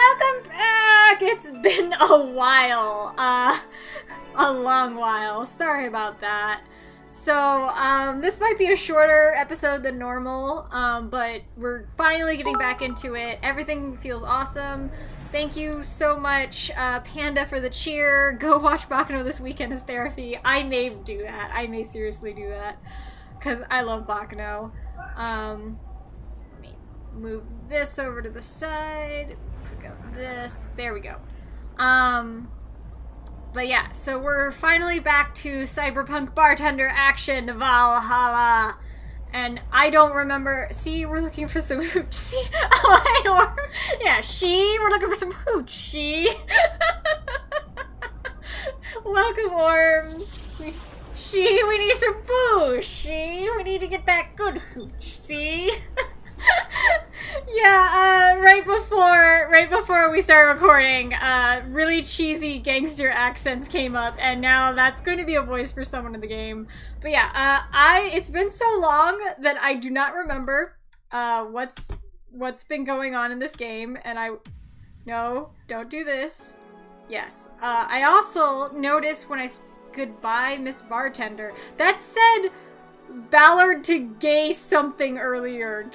welcome back! It's been a while. A long while. Sorry about that. So, this might be a shorter episode than normal, but we're finally getting back into it. Everything feels awesome. Thank you so much, Panda, for the cheer. Go watch Baccano this weekend as therapy. I may do that. I may seriously do that. Because I love Baccano. Let me move this over to the side. Pick up this. There we go. But yeah, so we're finally back to Cyberpunk Bartender action, Valhalla. And I don't remember. See, we're looking for some hooch. See? Oh, yeah, we're looking for some hooch. She. Welcome, worms. We need some boo. We need to get that good hooch. See? Yeah, right before we started recording, really cheesy gangster accents came up, and now that's going to be a voice for someone in the game. But yeah, it's been so long that I do not remember what's been going on in this game, and no, don't do this. Yes, I also noticed when I goodbye, Miss Bartender, that said Ballard to gay something earlier.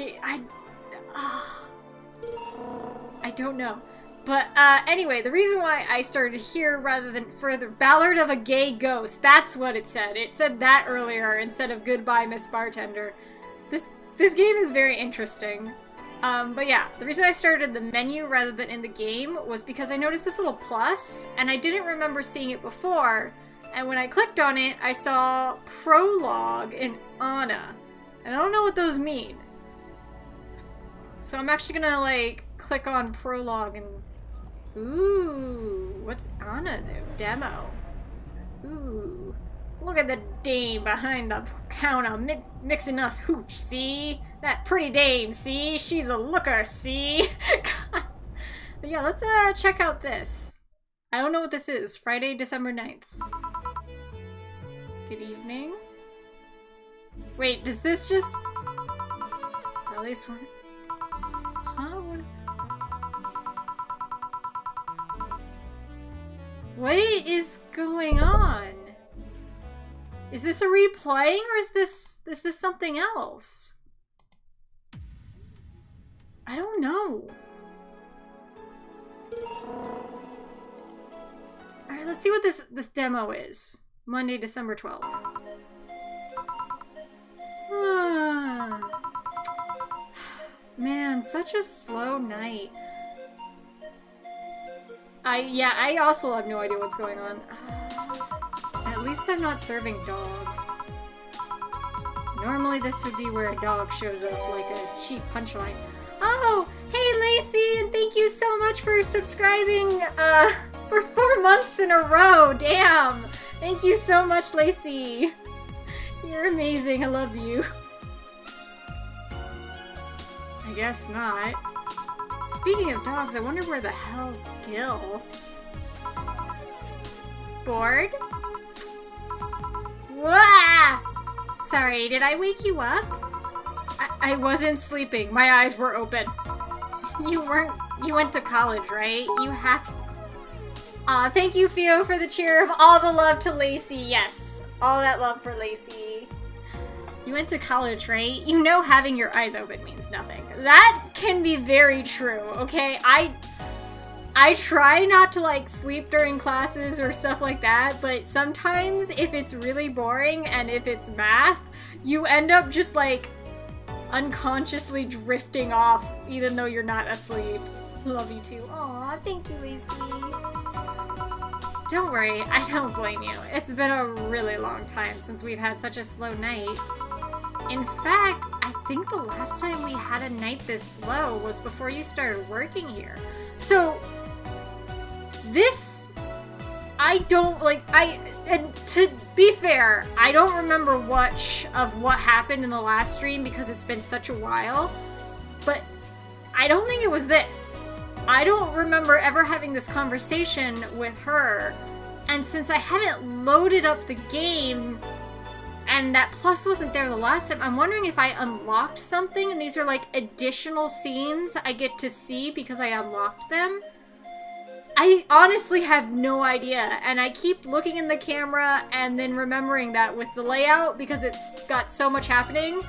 I don't know. But anyway, the reason why I started here rather than further, Ballad of a Gay Ghost, that's what it said. It said that earlier instead of Goodbye, Miss Bartender. This game is very interesting. But yeah, the reason I started the menu rather than in the game was because I noticed this little plus, and I didn't remember seeing it before. And when I clicked on it, I saw Prologue and Anna. And I don't know what those mean. So I'm actually gonna, like, click on Prologue and... Ooh, what's Anna do? Demo. Ooh. Look at the dame behind the counter mixing us hooch, see? That pretty dame, see? She's a looker, see? God. But yeah, let's check out this. I don't know what this is. Friday, December 9th. Good evening. Wait, does this just... At least one... Huh? What is going on? Is this a replaying or is this something else? I don't know. Alright, let's see what this demo is. Monday, December 12th. Man, such a slow night. I also have no idea what's going on. At least I'm not serving dogs. Normally this would be where a dog shows up like a cheap punchline. Oh, hey Lacey, and thank you so much for subscribing for 4 months in a row. Damn. Thank you so much, Lacey. You're amazing. I love you. I guess not. Speaking of dogs, I wonder where the hell's Gil? Bored? Wah! Sorry, did I wake you up? I wasn't sleeping. My eyes were open. You went to college, right? You have... Aw, thank you, Theo, for the cheer of all the love to Lacey. Yes, all that love for Lacey. You went to college, right? You know having your eyes open means nothing. That can be very true, okay? I try not to, like, sleep during classes or stuff like that, but sometimes if it's really boring and if it's math, you end up just, like, unconsciously drifting off even though you're not asleep. Love you too. Aw, thank you, Lacey. Don't worry, I don't blame you. It's been a really long time since we've had such a slow night. In fact, I think the last time we had a night this slow was before you started working here. So, this, I don't, like, and to be fair, I don't remember much of what happened in the last stream because it's been such a while, but I don't think it was this. I don't remember ever having this conversation with her, and since I haven't loaded up the game, and that plus wasn't there the last time, I'm wondering if I unlocked something, and these are like additional scenes I get to see because I unlocked them. I honestly have no idea, and I keep looking in the camera and then remembering that with the layout, because it's got so much happening,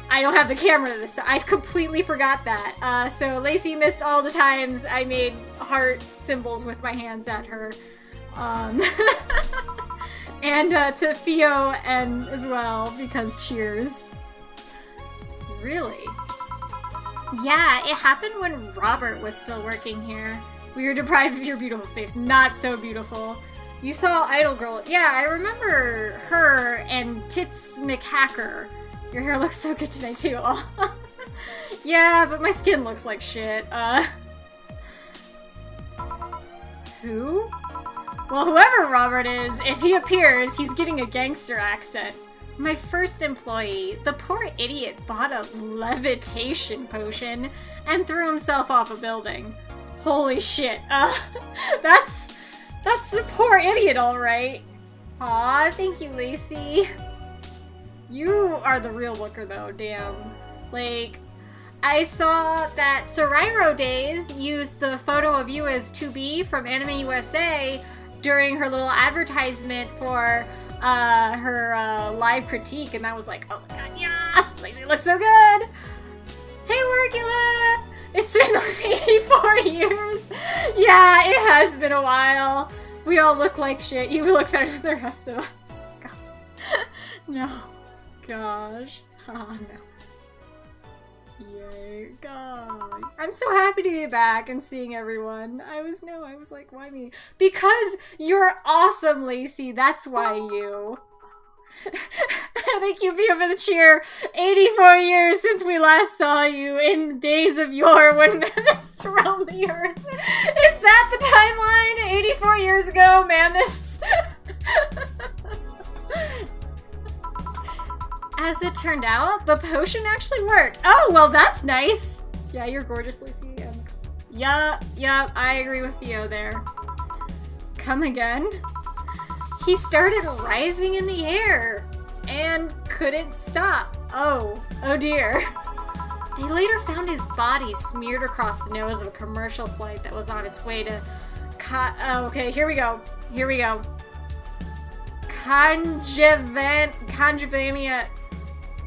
I don't have the camera this time. I completely forgot that. So Lacey missed all the times I made heart symbols with my hands at her. And to Theo and as well, because cheers. Really? Yeah, it happened when Robert was still working here. We were deprived of your beautiful face. Not so beautiful. You saw Idol Girl. Yeah, I remember her and Tits McHacker. Your hair looks so good tonight too. Yeah, but my skin looks like shit. Who? Well, whoever Robert is, if he appears, he's getting a gangster accent. My first employee, the poor idiot bought a levitation potion and threw himself off a building. Holy shit. That's the poor idiot, alright. Aw, thank you, Lacey. You are the real looker, though, damn. Like, I saw that Soriro Days used the photo of you as 2B from Anime USA during her little advertisement for her live critique, and I was like, oh my god, yes! Lacey looks so good! Hey, Workula! It's been like 84 years! Yeah, it has been a while. We all look like shit. You look better than the rest of us. God. No. Gosh. Oh, no. Yay. God. I'm so happy to be back and seeing everyone. I was like, why me? Because you're awesome, Lacey. That's why you. Thank you, Pia, for the cheer. 84 years since we last saw you in days of yore when mammoths roamed the earth. Is that the timeline? 84 years ago, mammoths? As it turned out, the potion actually worked. Oh, well, that's nice. Yeah, you're gorgeous, Lacey. Yup, I agree with Theo there. Come again? He started rising in the air and couldn't stop. Oh dear. They later found his body smeared across the nose of a commercial flight that was on its way to okay, here we go.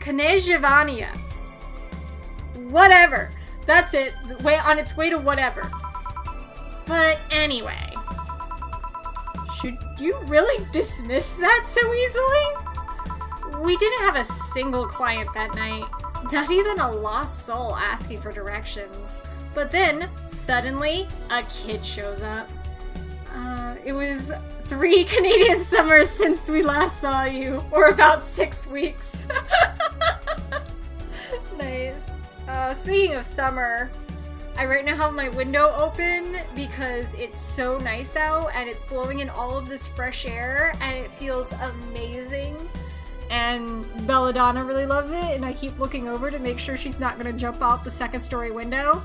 Kanejavania. Whatever. That's it. On its way to whatever. But anyway. Should you really dismiss that so easily? We didn't have a single client that night. Not even a lost soul asking for directions. But then, suddenly, a kid shows up. It was 3 Canadian summers since we last saw you. Or about 6 weeks. Nice. Speaking of summer, I right now have my window open because it's so nice out and it's blowing in all of this fresh air and it feels amazing. And Belladonna really loves it, and I keep looking over to make sure she's not gonna jump out the 2nd story window.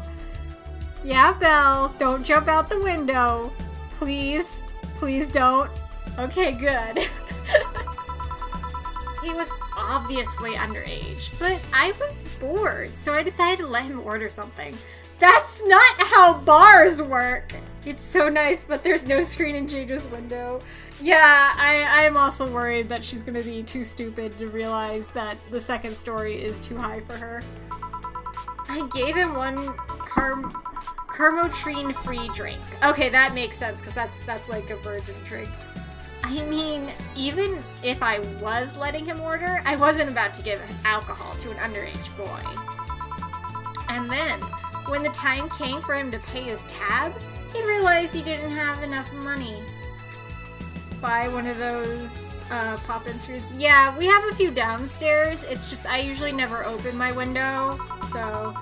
Yeah, Belle, don't jump out the window. Please. Please don't. Okay, good. He was obviously underage, but I was bored, so I decided to let him order something. That's not how bars work! It's so nice, but there's no screen in Jade's window. Yeah, I'm also worried that she's gonna be too stupid to realize that the 2nd story is too high for her. I gave him one Carmotrine-free drink. Okay, that makes sense, because that's like a virgin drink. I mean, even if I was letting him order, I wasn't about to give alcohol to an underage boy. And then, when the time came for him to pay his tab, he realized he didn't have enough money. Buy one of those pop-in screens. Yeah, we have a few downstairs. It's just I usually never open my window, so...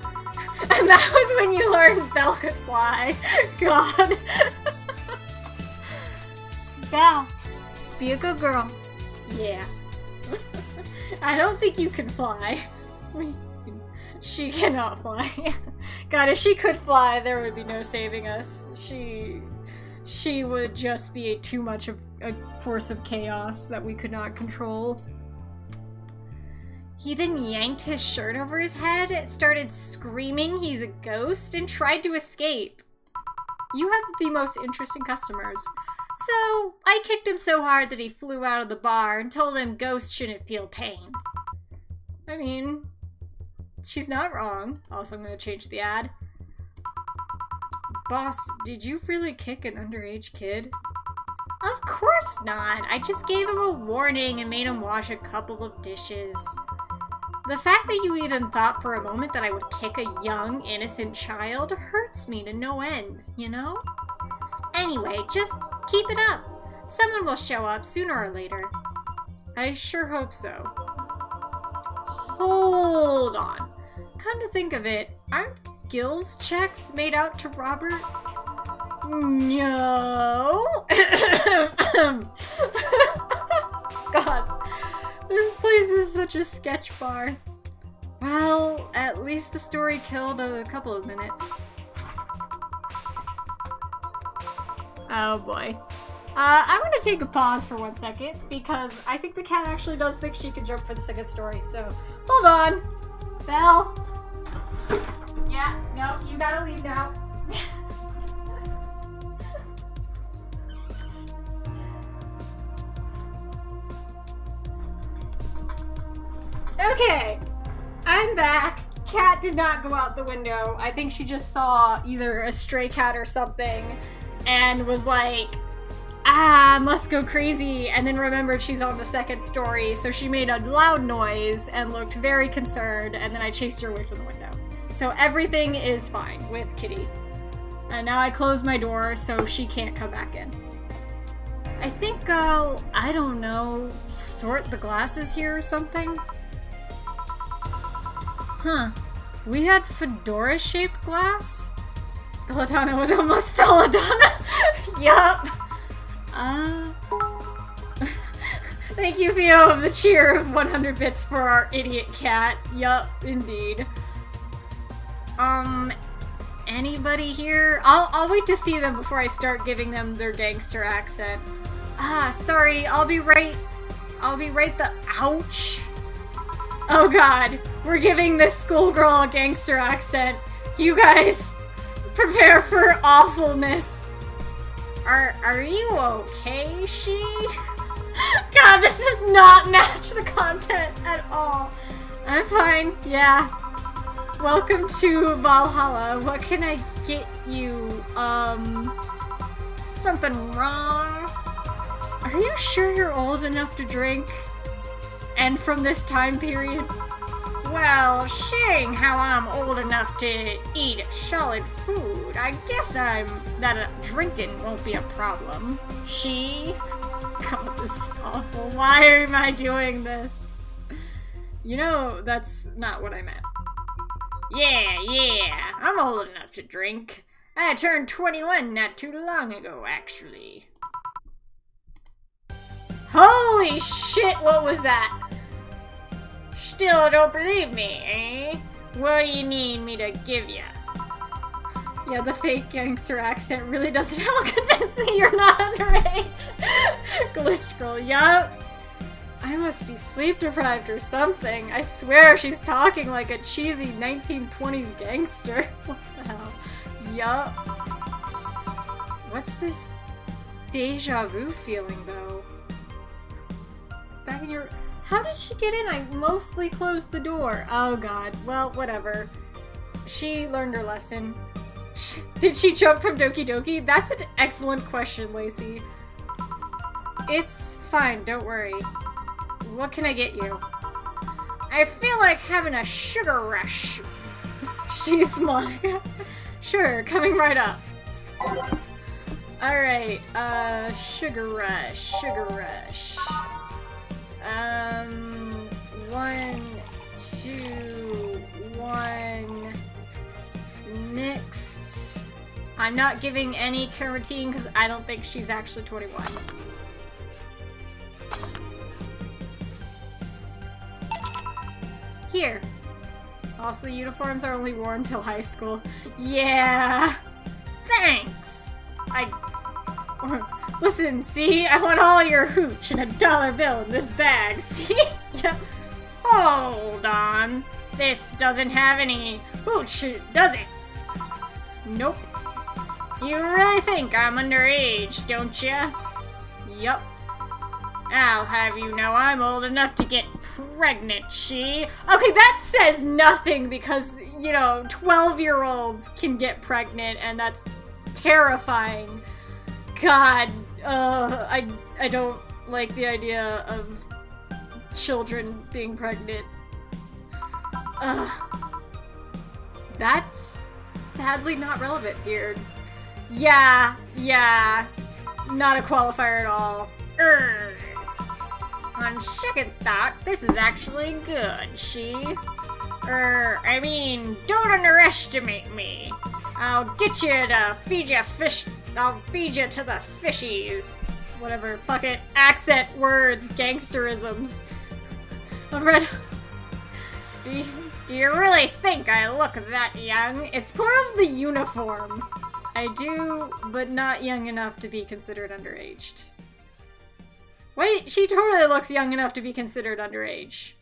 And that was when you learned Belle could fly. God. Belle, be a good girl. Yeah. I don't think you can fly. She cannot fly. God, if she could fly, there would be no saving us. She would just be too much of a force of chaos that we could not control. He then yanked his shirt over his head, started screaming he's a ghost, and tried to escape. You have the most interesting customers. So, I kicked him so hard that he flew out of the bar and told him ghosts shouldn't feel pain. I mean, she's not wrong. Also, I'm gonna change the ad. Boss, did you really kick an underage kid? Of course not. I just gave him a warning and made him wash a couple of dishes. The fact that you even thought for a moment that I would kick a young, innocent child hurts me to no end, you know? Anyway, just keep it up. Someone will show up sooner or later. I sure hope so. Hold on. Come to think of it, aren't Gil's checks made out to Robert? No. God. This place is such a sketch bar. Well, at least the story killed a couple of minutes. Oh boy. I'm gonna take a pause for 1 second because I think the cat actually does think she can jump for the second story, so hold on. Belle? Yeah, no, you gotta leave now. Okay, I'm back. Cat did not go out the window. I think she just saw either a stray cat or something and was like, must go crazy, and then remembered she's on the second story, so she made a loud noise and looked very concerned, and then I chased her away from the window. So everything is fine with Kitty. And now I closed my door so she can't come back in. I think I'll, I don't know, sort the glasses here or something? Huh. We had fedora-shaped glass? Belladonna was almost Belladonna! Yup! Thank you, Theo, of the cheer of 100 bits for our idiot cat. Yup, indeed. Anybody here? I'll wait to see them before I start giving them their gangster accent. Sorry, I'll be right the- ouch! Oh god, we're giving this schoolgirl a gangster accent. You guys, prepare for awfulness. Are you okay, she? God, this does not match the content at all. I'm fine, yeah. Welcome to Valhalla. What can I get you? Something wrong? Are you sure you're old enough to drink? And from this time period? Well, seeing how I'm old enough to eat solid food, I guess that drinking won't be a problem. She? God, this is awful. Why am I doing this? You know, that's not what I meant. Yeah, I'm old enough to drink. I turned 21 not too long ago, actually. Holy shit, what was that? Still don't believe me, eh? What do you need me to give ya? Yeah, the fake gangster accent really doesn't help convince me you're not underage. Glitch girl, yup. I must be sleep deprived or something. I swear she's talking like a cheesy 1920s gangster. What the hell? Yup. What's this deja vu feeling though? Back in your... How did she get in? I mostly closed the door. Oh god. Well, whatever. She learned her lesson. Did she jump from Doki Doki? That's an excellent question, Lacey. It's fine, don't worry. What can I get you? I feel like having a sugar rush. She's Monica. Sure, coming right up. Alright, sugar rush. 1, 2, 1. Next. I'm not giving any carotene because I don't think she's actually 21. Here. Also, the uniforms are only worn till high school. Yeah. Thanks. Listen, see? I want all your hooch and $1 bill in this bag, see? Yeah. Hold on. This doesn't have any hooch, does it? Nope. You really think I'm underage, don't ya? Yup. I'll have you know I'm old enough to get pregnant, she. Okay, that says nothing because, you know, 12-year-olds can get pregnant and that's terrifying. God, I don't like the idea of children being pregnant. That's sadly not relevant here. Yeah, not a qualifier at all. On second thought, this is actually good, she. I mean, don't underestimate me. I'll get you to feed you fish. I'll feed you to the fishies. Whatever, bucket, accent, words, gangsterisms. Alright. Do you really think I look that young? It's more of the uniform. I do, but not young enough to be considered underaged. Wait, she totally looks young enough to be considered underage.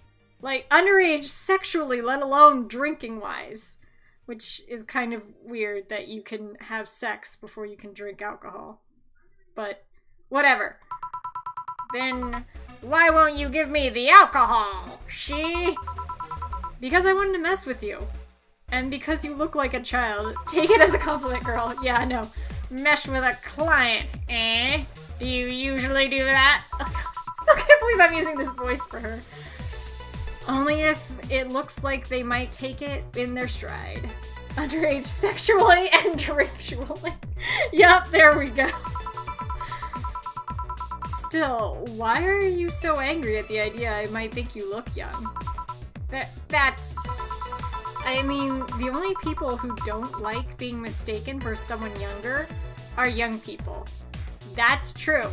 Like, underage sexually, let alone drinking-wise. Which is kind of weird that you can have sex before you can drink alcohol. But, whatever. Then, why won't you give me the alcohol, she? Because I wanted to mess with you. And because you look like a child. Take it as a compliment, girl. Yeah, no. Mess with a client, eh? Do you usually do that? Still can't believe I'm using this voice for her. Only if it looks like they might take it in their stride. Underage sexually and drinkually. Yup, there we go. Still, why are you so angry at the idea I might think you look young? That's... I mean, the only people who don't like being mistaken for someone younger are young people. That's true.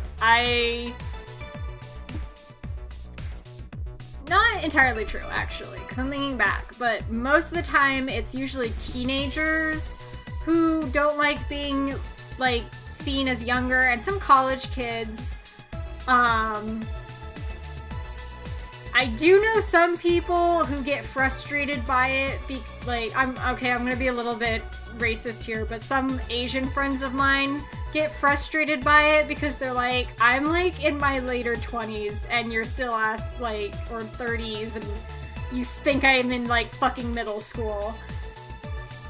Not entirely true, actually, because I'm thinking back, but most of the time it's usually teenagers who don't like being, like, seen as younger, and some college kids. I do know some people who get frustrated by it, I'm gonna be a little bit racist here, but some Asian friends of mine get frustrated by it because they're like, I'm like in my later 20s and you're still or 30s and you think I'm in like fucking middle school.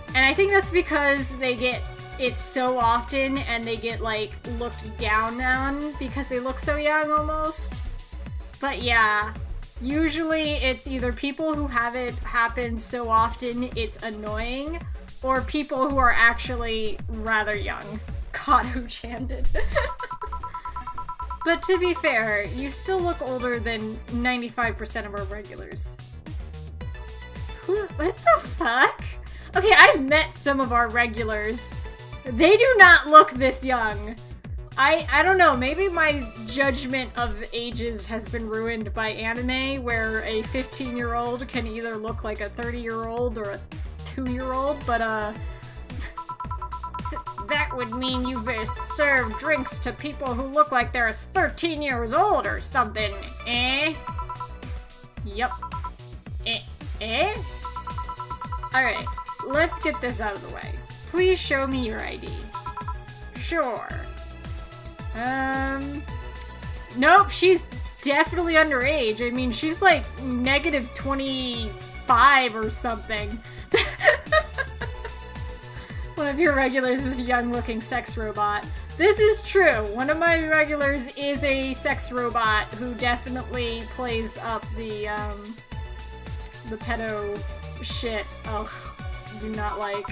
And I think that's because they get it so often and they get like looked down on because they look so young almost. But yeah, usually it's either people who have it happen so often it's annoying or people who are actually rather young. God, who chanted. But to be fair, you still look older than 95% of our regulars. What the fuck? Okay, I've met some of our regulars. They do not look this young. I don't know, maybe my judgment of ages has been ruined by anime, where a 15-year-old can either look like a 30-year-old or a 2-year-old, but that would mean you serve drinks to people who look like they're 13 years old or something, eh? Yup. Eh? Alright, let's get this out of the way. Please show me your ID. Sure. Nope, she's definitely underage. I mean, she's like negative 25 or something. One of your regulars is a young-looking sex robot. This is true. One of my regulars is a sex robot who definitely plays up the pedo shit. Ugh, do not like.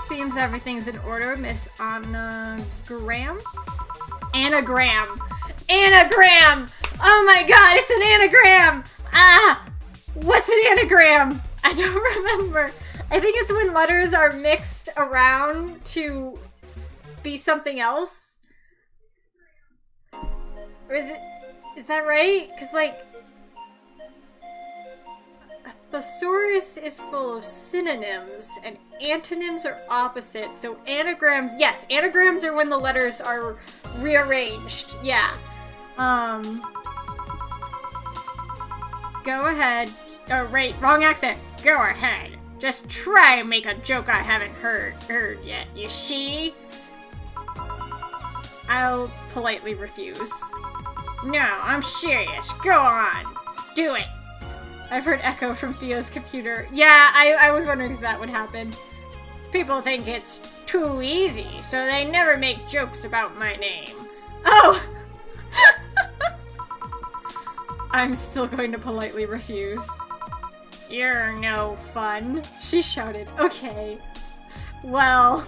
Seems everything's in order, Miss Anagram? Anagram! Anagram! Oh my god, it's an anagram! Ah! What's an anagram? I don't remember. I think it's when letters are mixed around to be something else. Or is that right? Because, like, thesaurus is full of synonyms, and antonyms are opposites, so anagrams, yes, anagrams are when the letters are rearranged, yeah. Go ahead. Oh, right, wrong accent. Go ahead. Just try and make a joke I haven't heard yet, you see? I'll politely refuse. No, I'm serious. Go on. Do it. I've heard echo from Theo's computer. Yeah, I was wondering if that would happen. People think it's too easy, so they never make jokes about my name. Oh! I'm still going to politely refuse. You're no fun, she shouted. Okay. Well,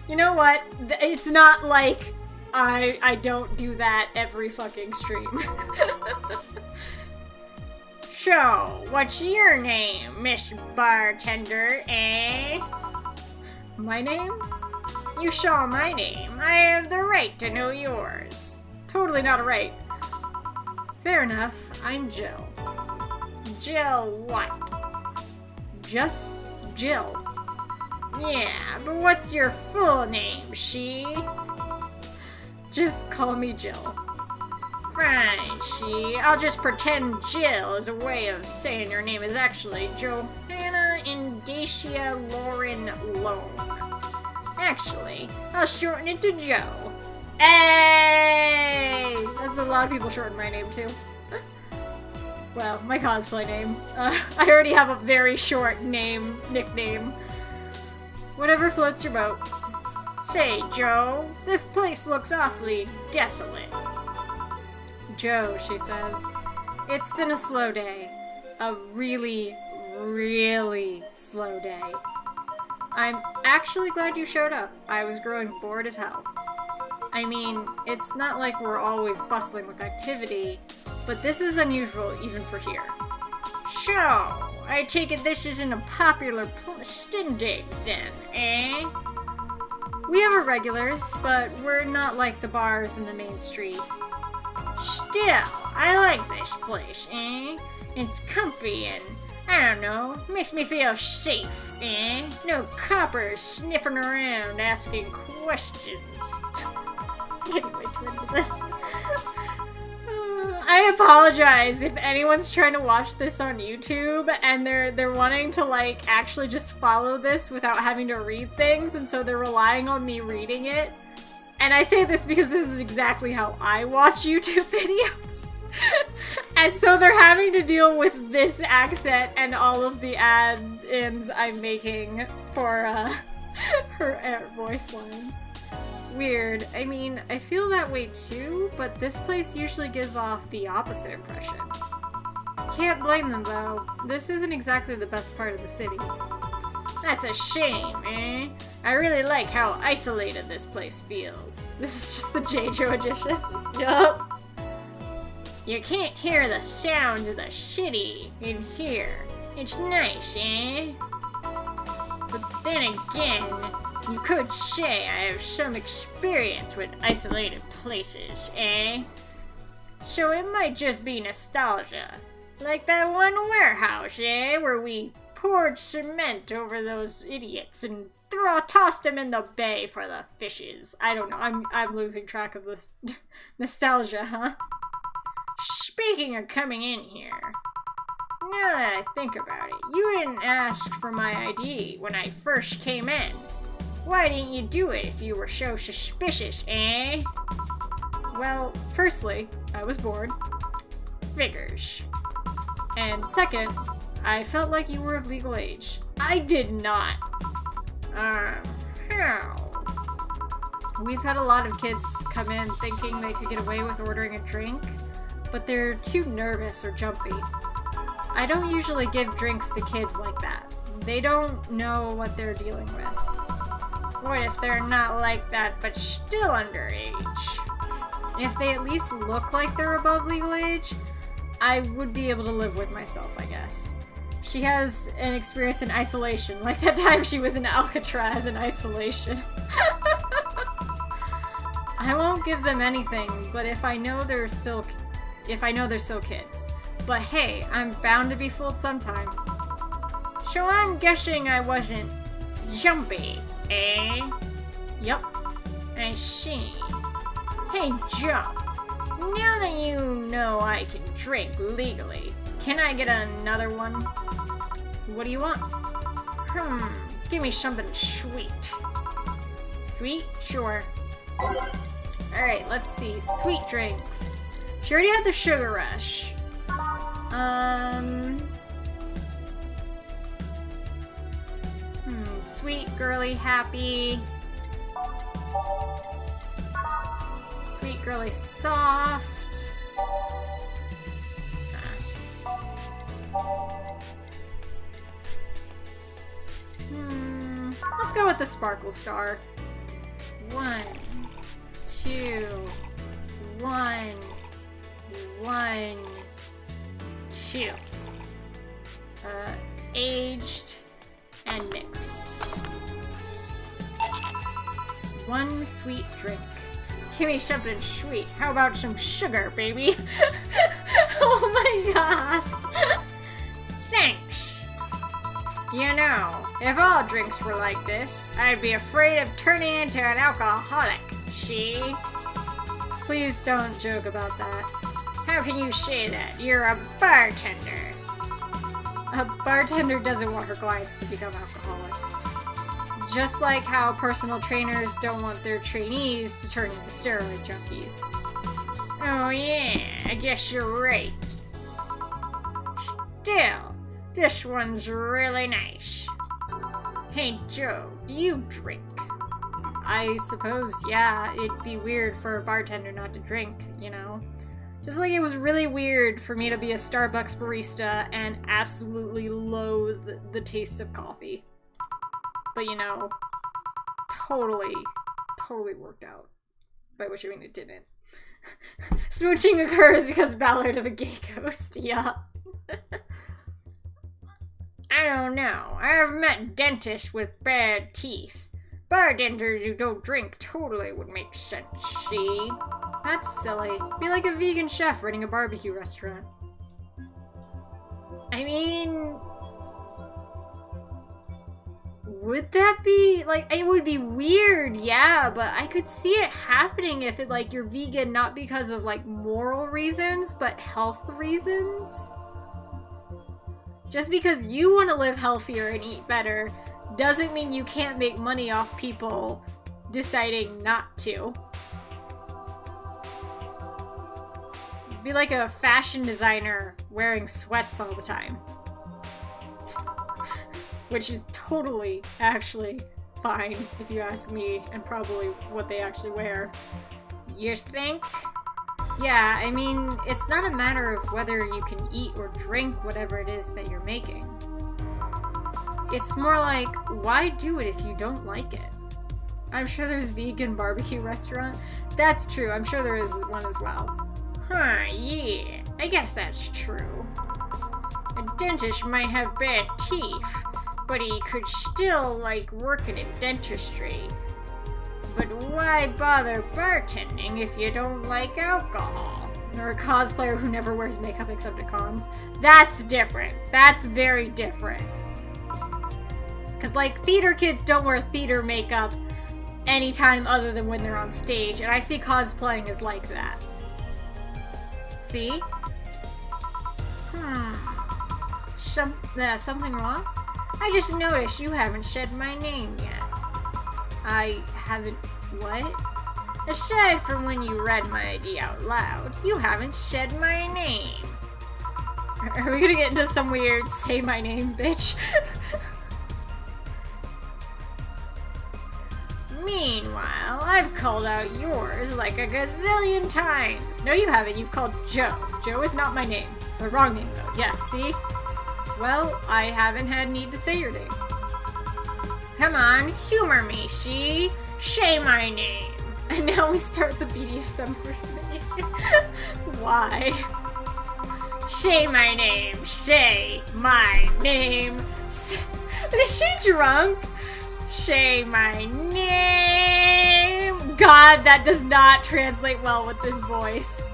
you know what? It's not like I don't do that every fucking stream. So, what's your name, Miss Bartender, eh? My name? You saw my name. I have the right to know yours. Totally not a right. Fair enough. I'm Jill. Jill what? Just Jill. Yeah, but what's your full name, she? Just call me Jill. Fine, she. I'll just pretend Jill is a way of saying your name is actually Johanna Indacia Lauren Loam. Actually, I'll shorten it to Joe. Hey! That's a lot of people shorten my name too. Well, my cosplay name. I already have a very short nickname. Whatever floats your boat. Say, Joe, this place looks awfully desolate. Joe, she says, it's been a slow day. A really, really slow day. I'm actually glad you showed up. I was growing bored as hell. I mean, it's not like we're always bustling with activity, but this is unusual even for here. So, I take it this isn't a popular shindig then, eh? We have our regulars, but we're not like the bars in the main street. Still, I like this place, eh? It's comfy and, I don't know, makes me feel safe, eh? No coppers sniffing around asking questions. Anyway, to end this. I apologize if anyone's trying to watch this on YouTube and they're wanting to like actually just follow this without having to read things, and so they're relying on me reading it. And I say this because this is exactly how I watch YouTube videos. And so they're having to deal with this accent and all of the add-ins I'm making for her voice lines. Weird. I mean, I feel that way too, but this place usually gives off the opposite impression. Can't blame them though. This isn't exactly the best part of the city. That's a shame, eh? I really like how isolated this place feels. This is just the JoJo edition. Yup. You can't hear the sounds of the city in here. It's nice, eh? But then again, you could say I have some experience with isolated places, eh? So it might just be nostalgia. Like that one warehouse, eh? Where we poured cement over those idiots and tossed them in the bay for the fishes. I don't know. I'm losing track of this nostalgia, huh? Speaking of coming in here, now that I think about it, you didn't ask for my ID when I first came in. Why didn't you do it if you were so suspicious, eh? Well, firstly, I was bored. Figures. And second, I felt like you were of legal age. I did not. How? We've had a lot of kids come in thinking they could get away with ordering a drink, but they're too nervous or jumpy. I don't usually give drinks to kids like that. They don't know what they're dealing with. What if they're not like that but still underage? If they at least look like they're above legal age, I would be able to live with myself, I guess. She has an experience in isolation, like that time she was in Alcatraz in isolation. I won't give them anything, but if I know they're still kids. But hey, I'm bound to be fooled sometime. So I'm guessing I wasn't jumpy, eh? Yup. I see. Hey, Joe. Now that you know I can drink legally, can I get another one? What do you want? Give me something sweet. Sweet? Sure. Alright, let's see. Sweet drinks. She already had the sugar rush. Sweet, girly, happy. Sweet, girly, soft. Let's go with the Sparkle Star. 1, 2, 1, 1, 2. Aged and mixed. 1 sweet drink. Give me something sweet. How about some sugar, baby? Oh my god. Thanks. You know, if all drinks were like this, I'd be afraid of turning into an alcoholic. See? Please don't joke about that. How can you say that? You're a bartender. A bartender doesn't want her clients to become alcoholics. Just like how personal trainers don't want their trainees to turn into steroid junkies. Oh yeah, I guess you're right. Still, this one's really nice. Hey Joe, do you drink? I suppose, yeah, it'd be weird for a bartender not to drink, you know? Just like it was really weird for me to be a Starbucks barista and absolutely loathe the taste of coffee. But you know, totally worked out. By which I mean it didn't. Smooching occurs because Ballard of a gay ghost, yeah. I don't know. I've met dentists with bad teeth. Bartenders who don't drink totally would make sense, see? That's silly. Be like a vegan chef running a barbecue restaurant. I mean... would that be, like, it would be weird, yeah, but I could see it happening if it, like, you're vegan not because of, like, moral reasons, but health reasons. Just because you want to live healthier and eat better doesn't mean you can't make money off people deciding not to. Be like a fashion designer wearing sweats all the time. Which is totally, actually, fine, if you ask me, and probably what they actually wear. You think? Yeah, I mean, it's not a matter of whether you can eat or drink whatever it is that you're making. It's more like, why do it if you don't like it? I'm sure there's vegan barbecue restaurant. That's true, I'm sure there is one as well. Huh, yeah, I guess that's true. A dentist might have bad teeth, but he could still like working in dentistry. But why bother bartending if you don't like alcohol? Or a cosplayer who never wears makeup except at cons. That's different. That's very different. Because, like, theater kids don't wear theater makeup anytime other than when they're on stage, and I see cosplaying as like that. See? Something wrong? I just noticed you haven't said my name yet. I haven't... what? Aside from when you read my ID out loud, you haven't said my name. Are we gonna get into some weird say my name, bitch? Meanwhile, I've called out yours like a gazillion times. No, you haven't. You've called Joe. Joe is not my name. The wrong name, though. Yes, see? Well, I haven't had need to say your name. Come on, humor me, see? Say my name. And now we start the BDSM version. Why? Say my name. Say my name. Is she drunk? Say my name. God, that does not translate well with this voice.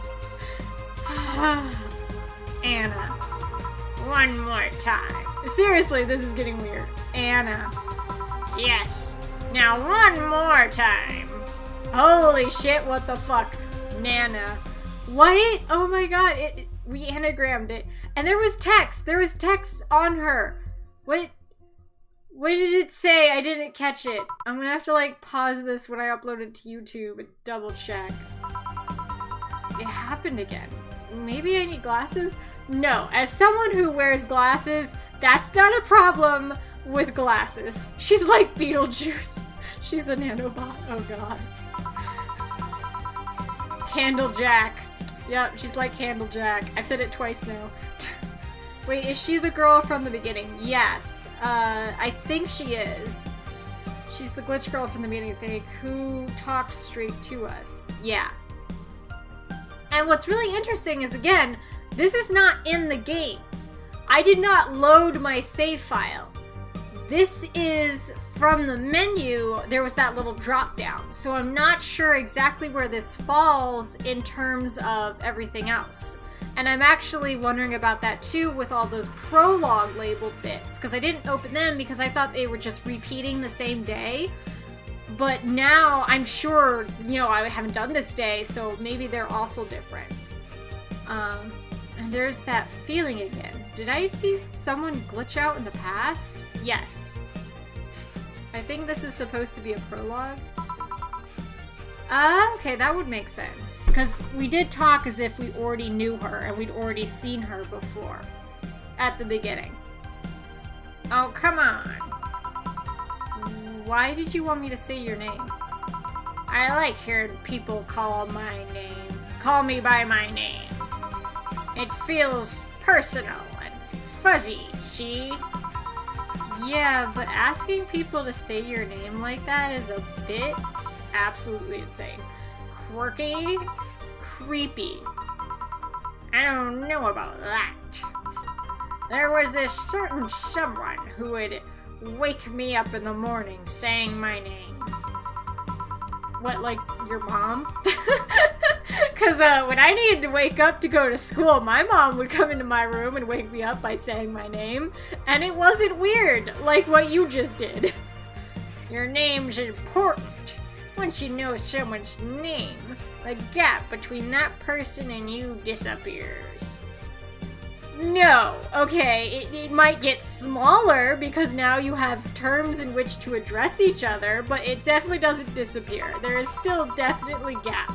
Anna. One more time. Seriously, this is getting weird. Anna. Yes. Now one more time. Holy shit, what the fuck? Nana. What? Oh my god, we anagrammed it. And there was text. There was text on her. What? What did it say? I didn't catch it. I'm gonna have to like pause this when I upload it to YouTube and double check. It happened again. Maybe I need glasses? No, as someone who wears glasses, that's not a problem with glasses. She's like Beetlejuice. She's a nanobot. Oh god. Candlejack. Yep, she's like Candlejack. I've said it twice now. Wait, is she the girl from the beginning? Yes. I think she is. She's the glitch girl from the beginning, I think, who talked straight to us. Yeah. And what's really interesting is, again, this is not in the game. I did not load my save file. This is from the menu. There was that little drop down. So I'm not sure exactly where this falls in terms of everything else. And I'm actually wondering about that too with all those prologue labeled bits, because I didn't open them because I thought they were just repeating the same day. But now I'm sure, you know, I haven't done this day, so maybe they're also different. And there's that feeling again. Did I see someone glitch out in the past? Yes. I think this is supposed to be a prologue. Okay, that would make sense. Because we did talk as if we already knew her and we'd already seen her before. At the beginning. Oh, come on. Why did you want me to say your name? I like hearing people call my name. Call me by my name. It feels personal and fuzzy, see? Yeah, but asking people to say your name like that is a bit absolutely insane. Quirky? Creepy. I don't know about that. There was this certain someone who would wake me up in the morning saying my name. What, like your mom? Because when I needed to wake up to go to school, my mom would come into my room and wake me up by saying my name, and it wasn't weird, like what you just did. Your name's important. Once you know someone's name, the gap between that person and you disappears. No, okay, it might get smaller because now you have terms in which to address each other, but it definitely doesn't disappear. There is still definitely gap.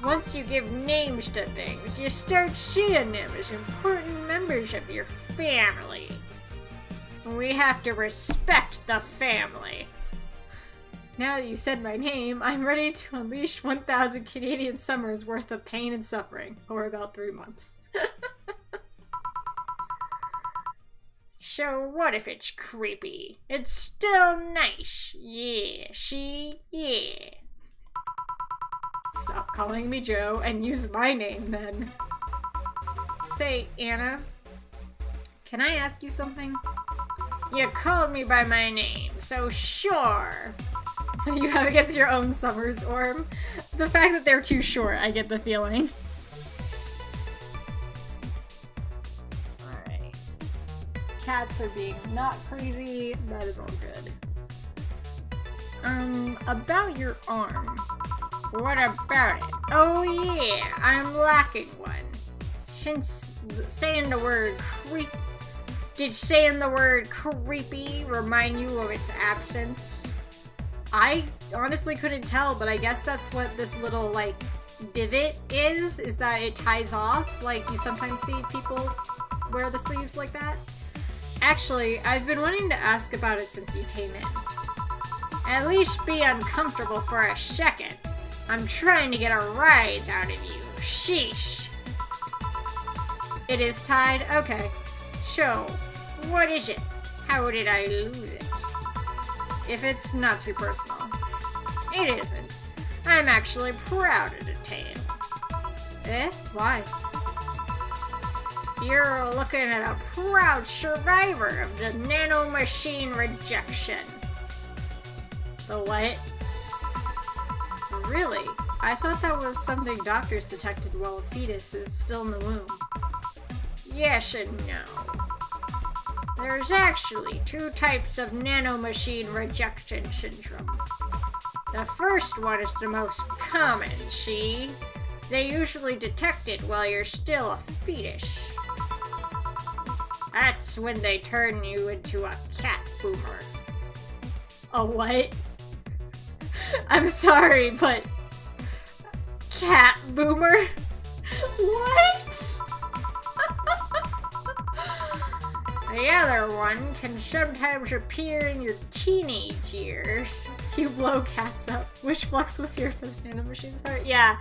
Once you give names to things, you start seeing them as important members of your family. We have to respect the family. Now that you said my name, I'm ready to unleash 1,000 Canadian summers worth of pain and suffering, or about 3 months. So what if it's creepy? It's still nice. Yeah, yeah. Stop calling me Joe and use my name then. Say, Anna, can I ask you something? You called me by my name, so sure. You have against your own Summers Orm. The fact that they're too short, I get the feeling. Alright. Cats are being not crazy. That is all good. About your arm. What about it? Oh yeah, I'm lacking one. Since saying the word did saying the word creepy remind you of its absence? I honestly couldn't tell, but I guess that's what this little, like, divot is that it ties off. Like, you sometimes see people wear the sleeves like that. Actually, I've been wanting to ask about it since you came in. At least be uncomfortable for a second. I'm trying to get a rise out of you. Sheesh. It is tied? Okay. So, what is it? How did I lose it? If it's not too personal. It isn't. I'm actually proud of the tale. Eh? Why? You're looking at a proud survivor of the nanomachine rejection. The what? Really? I thought that was something doctors detected while a fetus is still in the womb. Yes and no. There's actually 2 types of nanomachine rejection syndrome. The first one is the most common, see? They usually detect it while you're still a fetus. That's when they turn you into a cat. boomer. A what? I'm sorry, but... cat boomer? What? The other one can sometimes appear in your teenage years. You blow cats up. Wish Flux was here for the nanomachines part. Yeah.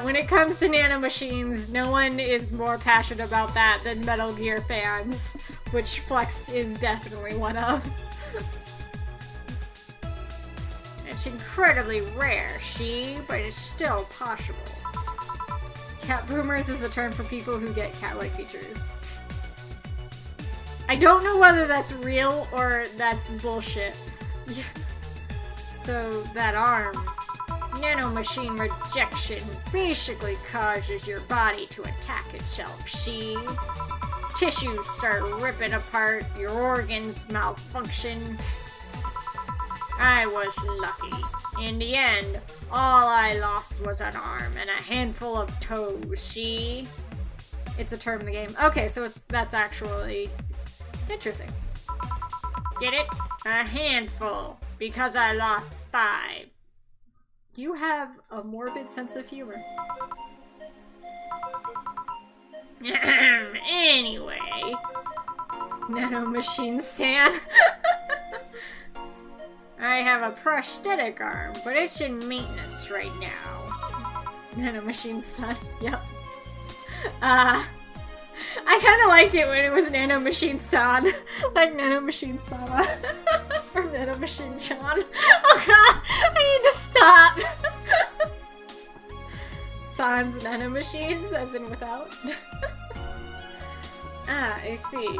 When it comes to nanomachines, no one is more passionate about that than Metal Gear fans, which Flux is definitely one of. It's incredibly rare, but it's still possible. Cat boomers is a term for people who get cat-like features. I don't know whether that's real or that's bullshit. So, that arm. Nanomachine rejection basically causes your body to attack itself, see? Tissues start ripping apart, your organs malfunction. I was lucky. In the end, all I lost was an arm and a handful of toes, see? It's a term in the game. Okay, so that's actually interesting. Get it? A handful, because I lost 5. You have a morbid sense of humor. Anyway. Nanomachine San. I have a prosthetic arm, but it's in maintenance right now. Nanomachine Son. Yep. I kind of liked it when it was Nanomachine San. Like Nanomachine Sama. Or Nanomachine Chan. Oh god! I need to stop! Sans nanomachines, as in without. I see.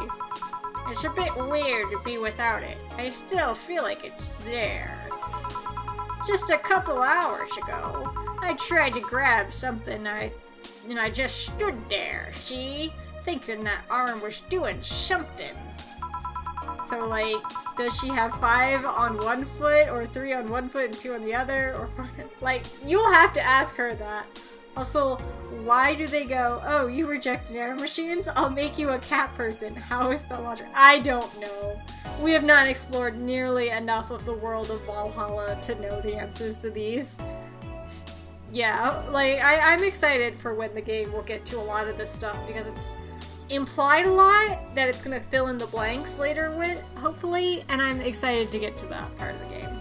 It's a bit weird to be without it. I still feel like it's there. Just a couple hours ago, I tried to grab something and I just stood there, see? Thinking that arm was doing something. So, like, does she have 5 on one foot, or 3 on one foot and 2 on the other? Or, like, you'll have to ask her that. Also, why do they go, oh, you reject nanomachines? I'll make you a cat person. How is that logic? I don't know. We have not explored nearly enough of the world of Valhalla to know the answers to these. Yeah, like, I'm excited for when the game will get to a lot of this stuff, because it's implied a lot that it's gonna fill in the blanks later with, hopefully, and I'm excited to get to that part of the game.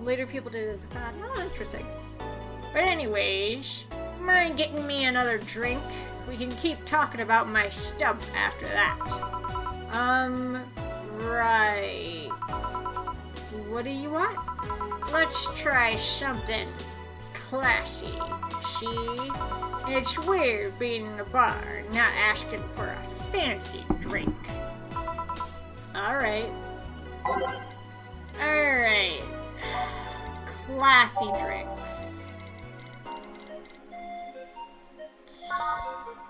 Later people did as a fan. Oh, interesting. But anyways, mind getting me another drink? We can keep talking about my stump after that. Right. What do you want? Let's try something classy. See? It's weird being in a bar, not asking for a fancy drink. Alright. Alright. Classy drinks.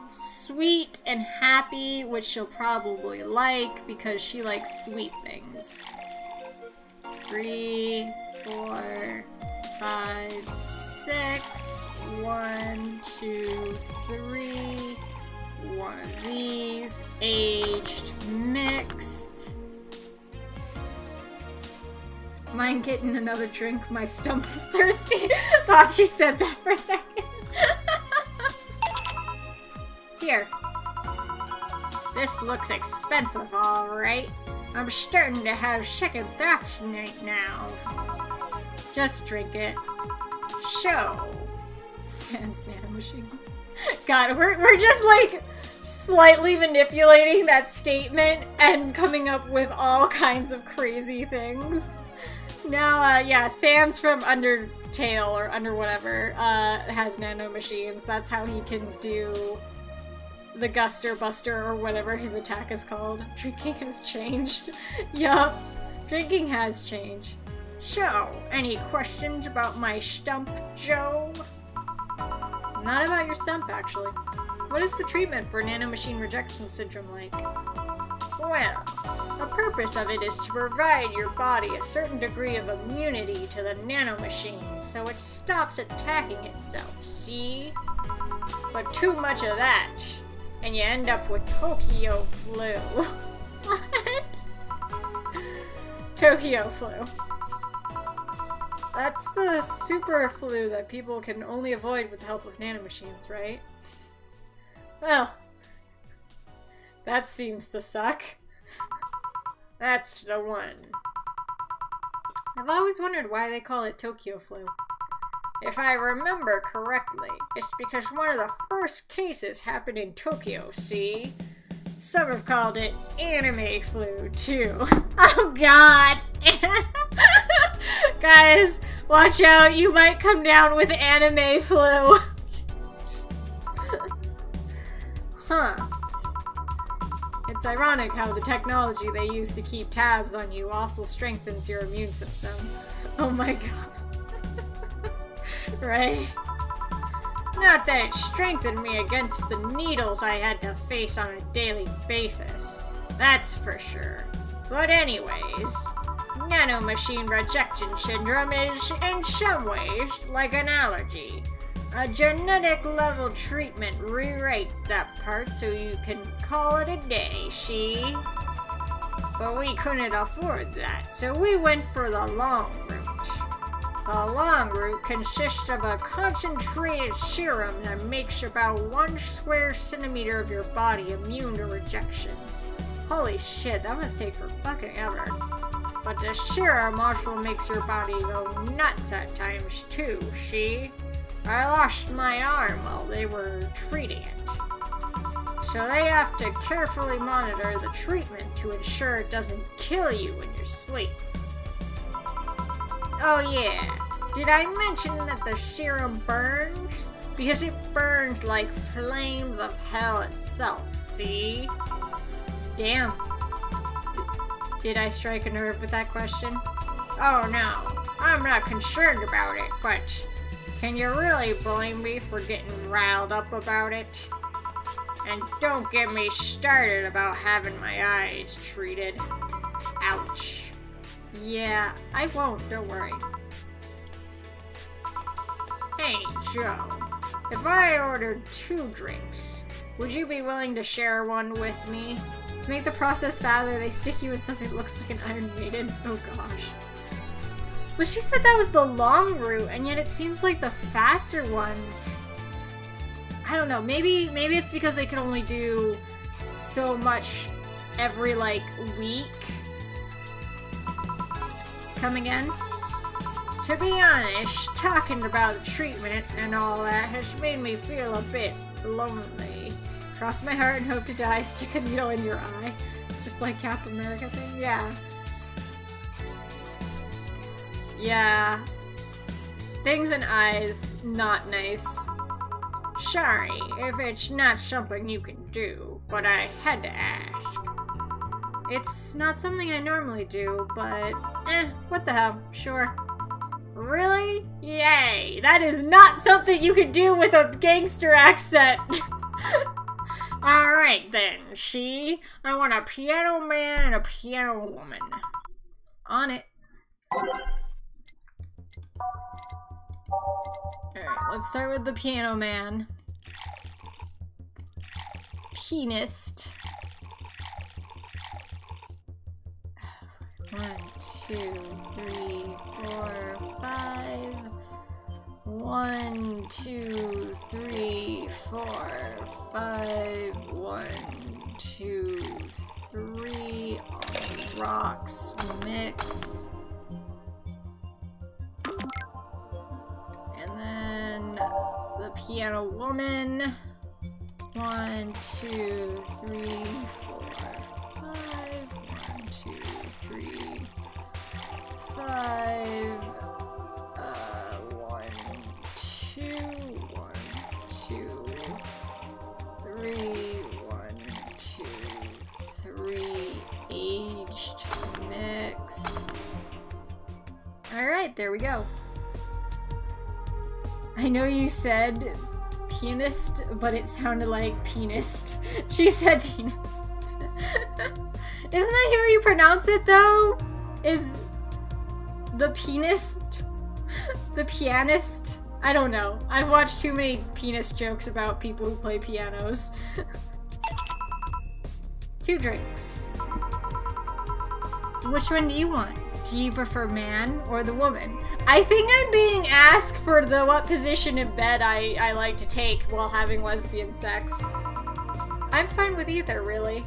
Sweet and happy, which she'll probably like because she likes sweet things. 3, 4, 5, 6. 1, 2, 3. One of these. Aged, mixed. Mind getting another drink? My stump is thirsty. Thought she said that for a second. Here. This looks expensive, alright. I'm starting to have second thoughts right now. Just drink it. Show. Sans nanomachines. God, we're just like slightly manipulating that statement and coming up with all kinds of crazy things. Now, yeah, Sans from Undertale or Under whatever has nanomachines. That's how he can do the Guster Buster or whatever his attack is called. Drinking has changed. Yup, drinking has changed. So, any questions about my stump, Joe? Not about your stump, actually. What is the treatment for nanomachine rejection syndrome like? Well, the purpose of it is to provide your body a certain degree of immunity to the nanomachine, so it stops attacking itself, see? But too much of that, and you end up with Tokyo flu. What? Tokyo flu. That's the super flu that people can only avoid with the help of nanomachines, right? Well, that seems to suck. That's the one. I've always wondered why they call it Tokyo flu. If I remember correctly, it's because one of the first cases happened in Tokyo, see? Some have called it anime flu, too. Oh god! Guys, watch out, you might come down with anime flu. Huh. It's ironic how the technology they use to keep tabs on you also strengthens your immune system. Oh my god. Right? Not that it strengthened me against the needles I had to face on a daily basis. That's for sure. But anyways, nanomachine rejection syndrome is, in some ways, like an allergy. A genetic level treatment rewrites that part so you can call it a day, see? But we couldn't afford that, so we went for the long route. The long route consists of a concentrated serum that makes about 1 square centimeter of your body immune to rejection. Holy shit, that must take for fucking ever. But the serum also makes your body go nuts at times too, see? I lost my arm while they were treating it. So they have to carefully monitor the treatment to ensure it doesn't kill you in your sleep. Oh yeah, did I mention that the serum burns? Because it burns like flames of hell itself, see? Damn. Did I strike a nerve with that question? Oh no, I'm not concerned about it, but can you really blame me for getting riled up about it? And don't get me started about having my eyes treated. Ouch. Yeah, I won't, don't worry. Hey, Joe. If I ordered 2 drinks, would you be willing to share one with me? To make the process faster, they stick you in something that looks like an Iron Maiden. Oh gosh. But she said that was the long route, and yet it seems like the faster one. I don't know, maybe it's because they can only do so much every, like, week. Come again? To be honest, talking about the treatment and all that has made me feel a bit lonely. Cross my heart and hope to die, stick a needle in your eye. Just like Captain America thing? Yeah. Yeah. Things in eyes, not nice. Sorry if it's not something you can do, but I had to ask. It's not something I normally do, but what the hell, sure. Really? Yay! That is not something you can do with a gangster accent! Alright then, see? I want a piano man and a piano woman. On it. Alright, let's start with the piano man. Pianist. 1, 2, 3, 4, 5. 1, 2, 3, 4, 5. 1, 2, 3. On rocks. Mix. And then the piano woman. 1, 2, 3, 4, 5. 1, 2, 3, 5. 1, 2, 1, 2, 3. 1, 2, 3. Aged mix. Alright, there we go. I know you said pianist, but it sounded like pianist. She said pianist. Isn't that how you pronounce it, though? Is the pianist? The pianist? I don't know. I've watched too many penis jokes about people who play pianos. 2 drinks. Which one do you want? Do you prefer man or the woman? I think I'm being asked for what position in bed I like to take while having lesbian sex. I'm fine with either, really.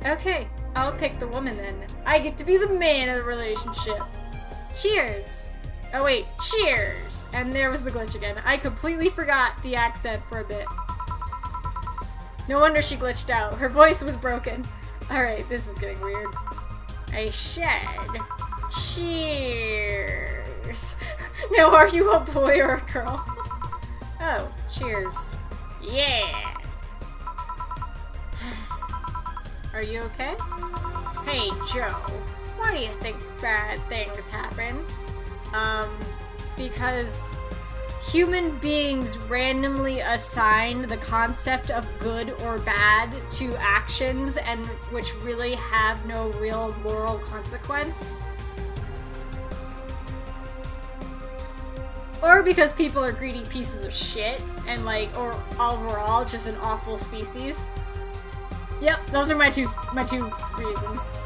Okay, I'll pick the woman then. I get to be the man of the relationship. Cheers! Oh wait, cheers! And there was the glitch again. I completely forgot the accent for a bit. No wonder she glitched out. Her voice was broken. Alright, this is getting weird. I said, cheers! Now are you a boy or a girl? Oh, cheers. Yeah! Are you okay? Hey, Joe. Why do you think bad things happen? Because human beings randomly assign the concept of good or bad to actions and which really have no real moral consequence. Or because people are greedy pieces of shit and or overall just an awful species. Yep, those are my two reasons.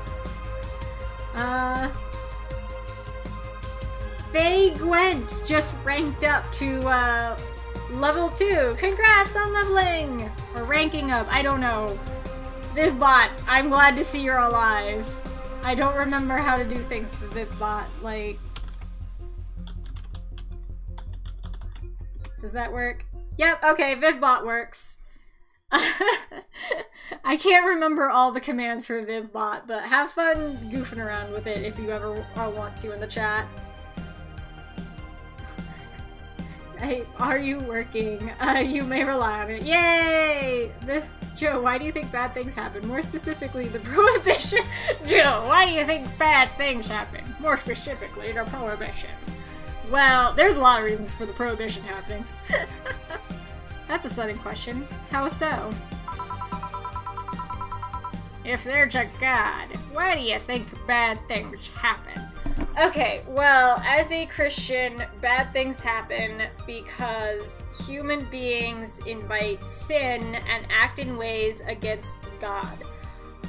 Faye Gwent just ranked up to level 2. Congrats on leveling! Or ranking up, I don't know. Vivbot, I'm glad to see you're alive. I don't remember how to do things to Vivbot, Does that work? Yep, okay, Vivbot works. I can't remember all the commands for Vivbot, but have fun goofing around with it if you ever want to in the chat. Hey, are you working? You may rely on it. Yay! Joe, why do you think bad things happen? More specifically, the prohibition. Joe, why do you think bad things happen? More specifically, the prohibition. Well, there's a lot of reasons for the prohibition happening. That's a sudden question. How so? If there's a God, why do you think bad things happen? Okay, well, as a Christian, bad things happen because human beings invite sin and act in ways against God.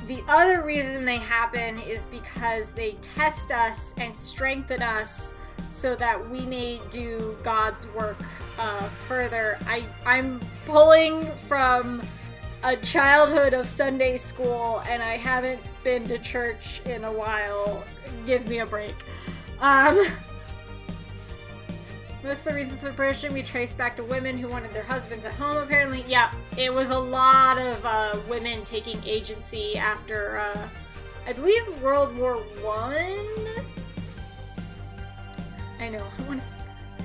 The other reason they happen is because they test us and strengthen us so that we may do God's work further. I'm pulling from a childhood of Sunday school, and I haven't been to church in a while. Give me a break. Most of the reasons for prohibition we trace back to women who wanted their husbands at home, apparently. Yeah, it was a lot of women taking agency after, I believe, World War I? I know,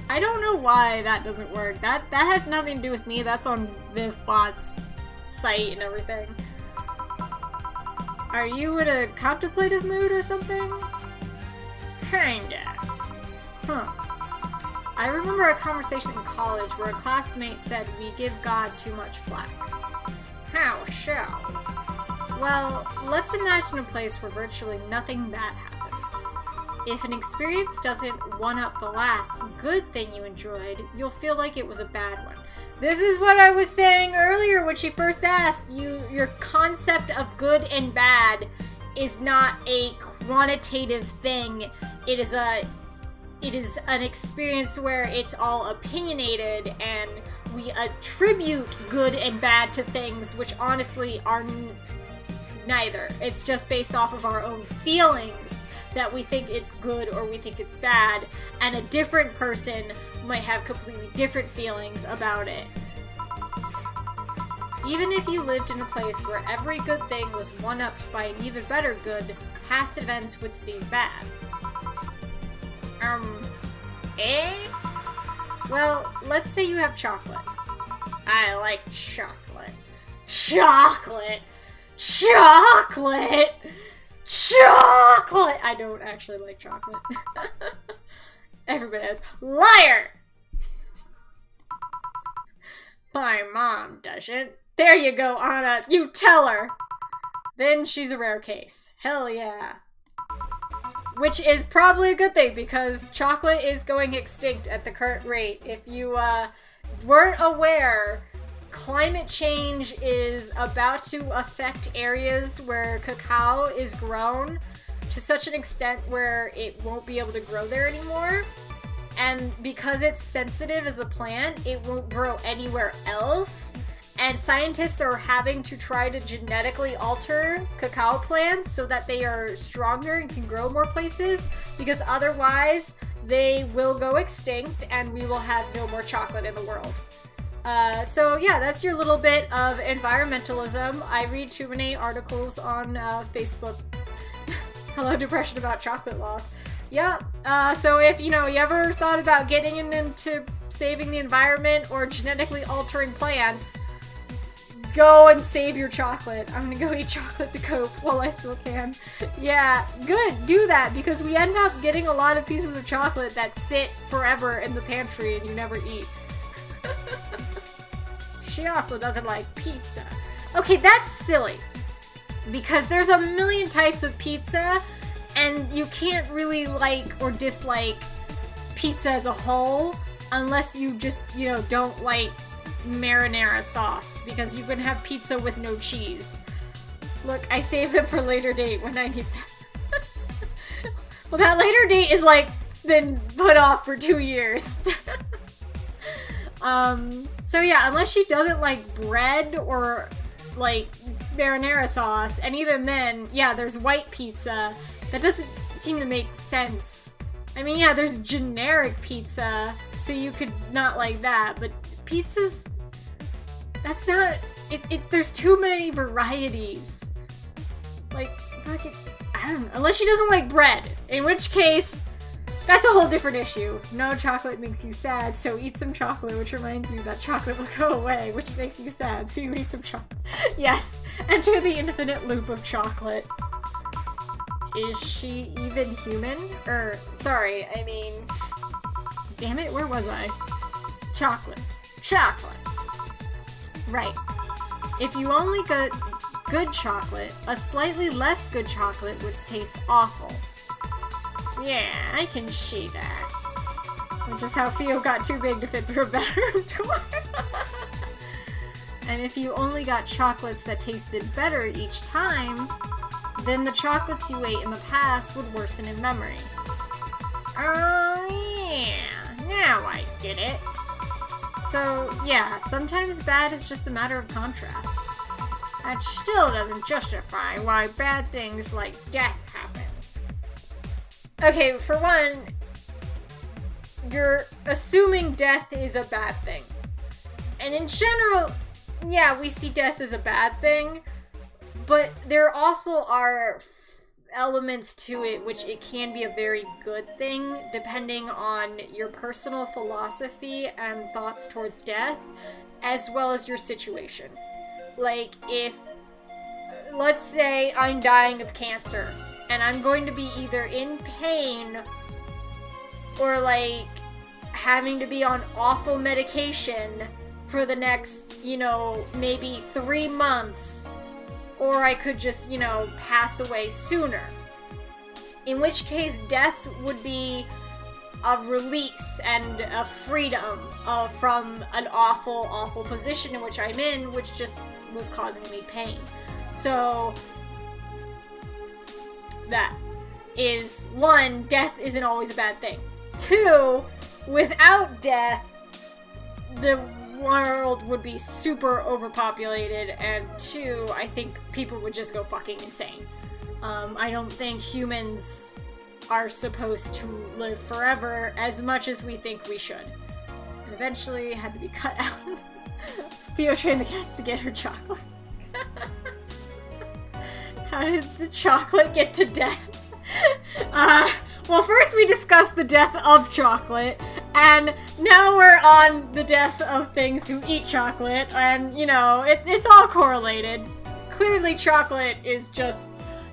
I don't know why that doesn't work. That has nothing to do with me. That's on Vivbot's site and everything. Are you in a contemplative mood or something? Kinda. Huh. I remember a conversation in college where a classmate said we give God too much flack. How so? Well, let's imagine a place where virtually nothing bad happens. If an experience doesn't one-up the last good thing you enjoyed, you'll feel like it was a bad one. This is what I was saying earlier when she first asked you. Your concept of good and bad is not a quantitative thing. It is an experience where it's all opinionated and we attribute good and bad to things which honestly are neither. It's just based off of our own feelings that we think it's good or we think it's bad, and a different person might have completely different feelings about it. Even if you lived in a place where every good thing was one-upped by an even better good, past events would seem bad. Well, let's say you have chocolate. I like chocolate. Chocolate! Chocolate! Chocolate! I don't actually like chocolate. Everybody is liar! My mom doesn't. There you go, Anna. You tell her. Then she's a rare case. Hell yeah. Which is probably a good thing because chocolate is going extinct at the current rate. If you weren't aware, climate change is about to affect areas where cacao is grown to such an extent where it won't be able to grow there anymore. And because it's sensitive as a plant, it won't grow anywhere else. And scientists are having to try to genetically alter cacao plants so that they are stronger and can grow more places, because otherwise they will go extinct and we will have no more chocolate in the world. So yeah, that's your little bit of environmentalism. I read too many articles on Facebook. Hello, depression about chocolate loss. Yeah, so if, you ever thought about getting into saving the environment or genetically altering plants, go and save your chocolate. I'm gonna go eat chocolate to cope while I still can. Yeah, good, do that, because we end up getting a lot of pieces of chocolate that sit forever in the pantry and you never eat. She also doesn't like pizza. Okay, that's silly, because there's a million types of pizza, and you can't really like or dislike pizza as a whole unless you just, don't like marinara sauce, because you can have pizza with no cheese. Look, I saved them for later date when I need them. Well, that later date is been put off for 2 years. So yeah, unless she doesn't like bread or like marinara sauce, and even then, yeah, there's white pizza. That doesn't seem to make sense. I mean, yeah, there's generic pizza, so you could not like that, but pizza's... That's not... There's too many varieties. Like, fucking... I don't know. Unless she doesn't like bread, in which case, that's a whole different issue. No chocolate makes you sad, so eat some chocolate, which reminds you that chocolate will go away, which makes you sad, so you eat some chocolate. Yes, enter the infinite loop of chocolate. Is she even human? Sorry, I mean... Damn it, where was I? Chocolate. Chocolate. Right. If you only got good chocolate, a slightly less good chocolate would taste awful. Yeah, I can see that. Which is how Theo got too big to fit through a bedroom door. And if you only got chocolates that tasted better each time, then the chocolates you ate in the past would worsen in memory. Oh yeah, now I get it. So yeah, sometimes bad is just a matter of contrast. That still doesn't justify why bad things like death happen. Okay, for one, you're assuming death is a bad thing. And in general, yeah, we see death as a bad thing, but there also are elements to it which it can be a very good thing, depending on your personal philosophy and thoughts towards death, as well as your situation. Like, if, let's say I'm dying of cancer, and I'm going to be either in pain, or like, having to be on awful medication for the next, maybe 3 months, or I could just, pass away sooner. In which case, death would be a release and a freedom from an awful, awful position in which I'm in, which just was causing me pain. So, that is, 1, death isn't always a bad thing. 2, without death, the world would be super overpopulated, and 2, I think people would just go fucking insane. I don't think humans are supposed to live forever as much as we think we should. And eventually it had to be cut out. Sophia trained the cats to get her chocolate. How did the chocolate get to death? Well, first we discussed the death of chocolate, and now we're on the death of things who eat chocolate, and, it's all correlated. Clearly chocolate is just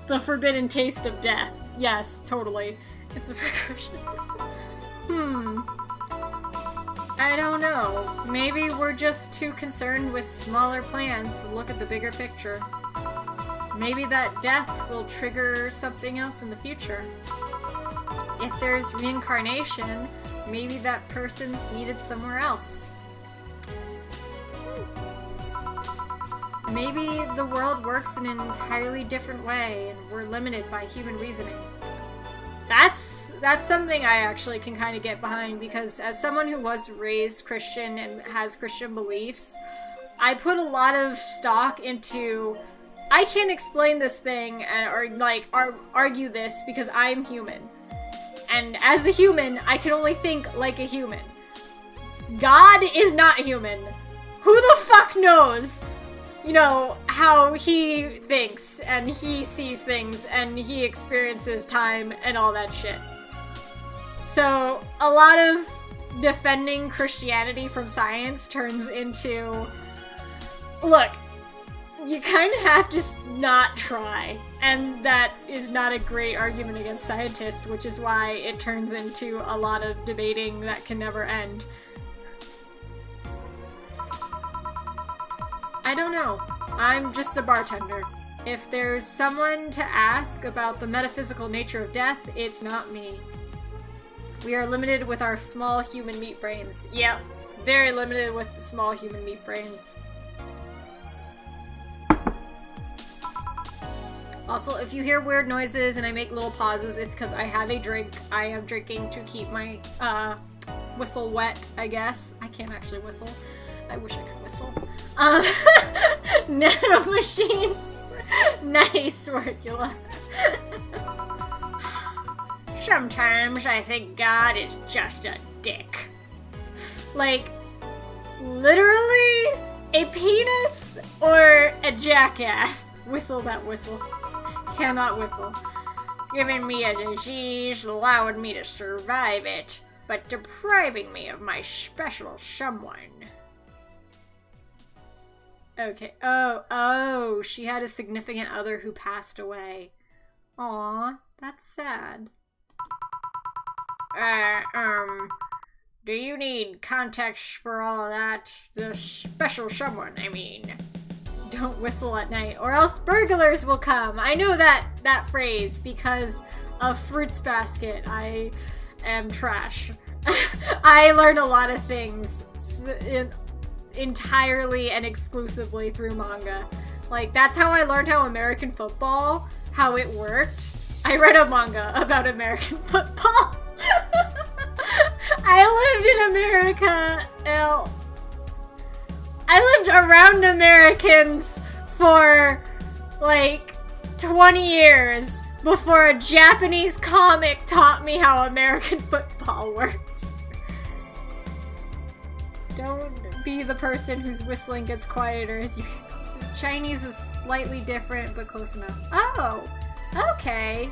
the forbidden taste of death. Yes, totally. It's a precaution. I don't know. Maybe we're just too concerned with smaller plans to look at the bigger picture. Maybe that death will trigger something else in the future. If there's reincarnation, maybe that person's needed somewhere else. Maybe the world works in an entirely different way and we're limited by human reasoning. That's something I actually can kind of get behind, because as someone who was raised Christian and has Christian beliefs, I put a lot of stock into, I can't explain this thing or argue this because I'm human. And as a human, I can only think like a human. God is not human. Who the fuck knows, you know, how he thinks and he sees things and he experiences time and all that shit. So a lot of defending Christianity from science turns into, look, you kind of have to not try. And that is not a great argument against scientists, which is why it turns into a lot of debating that can never end. I don't know. I'm just a bartender. If there's someone to ask about the metaphysical nature of death, it's not me. We are limited with our small human meat brains. Yep, very limited with the small human meat brains. Also, if you hear weird noises and I make little pauses, it's because I have a drink. I am drinking to keep my whistle wet, I guess. I can't actually whistle. I wish I could whistle. Nano machines. Nice, Workula. Sometimes I think God is just a dick. Like, literally a penis or a jackass. Whistle that whistle. Cannot whistle. Giving me a disease, allowing me to survive it, but depriving me of my special someone. Okay. Oh, she had a significant other who passed away. Aw, that's sad. Do you need context for all of that? The special someone, I mean. Don't whistle at night, or else burglars will come. I know that phrase because of Fruits Basket. I am trash. I learned a lot of things entirely and exclusively through manga. Like, that's how I learned how American football, how it worked. I read a manga about American football. I lived in America. I lived around Americans for like 20 years before a Japanese comic taught me how American football works. Don't be the person whose whistling gets quieter as you get closer. Chinese is slightly different, but close enough. Oh, okay.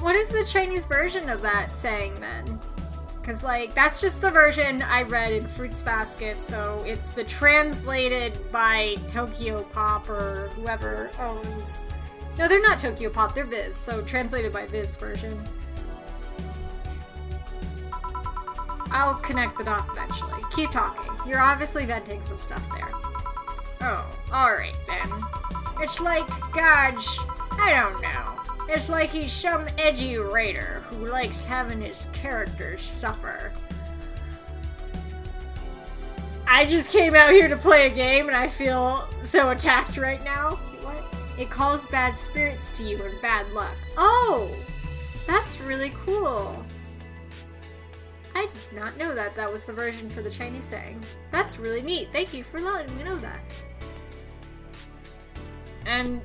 What is the Chinese version of that saying then? Because, like, that's just the version I read in Fruits Basket, so it's the translated by Tokyo Pop or whoever owns... No, they're not Tokyo Pop, they're Viz, so translated by Viz version. I'll connect the dots eventually. Keep talking. You're obviously venting some stuff there. Oh, alright then. It's like God's... I don't know. It's like he's some edgy writer who likes having his characters suffer. I just came out here to play a game and I feel so attacked right now. What? It calls bad spirits to you and bad luck. Oh! That's really cool. I did not know that was the version for the Chinese saying. That's really neat. Thank you for letting me know that. And,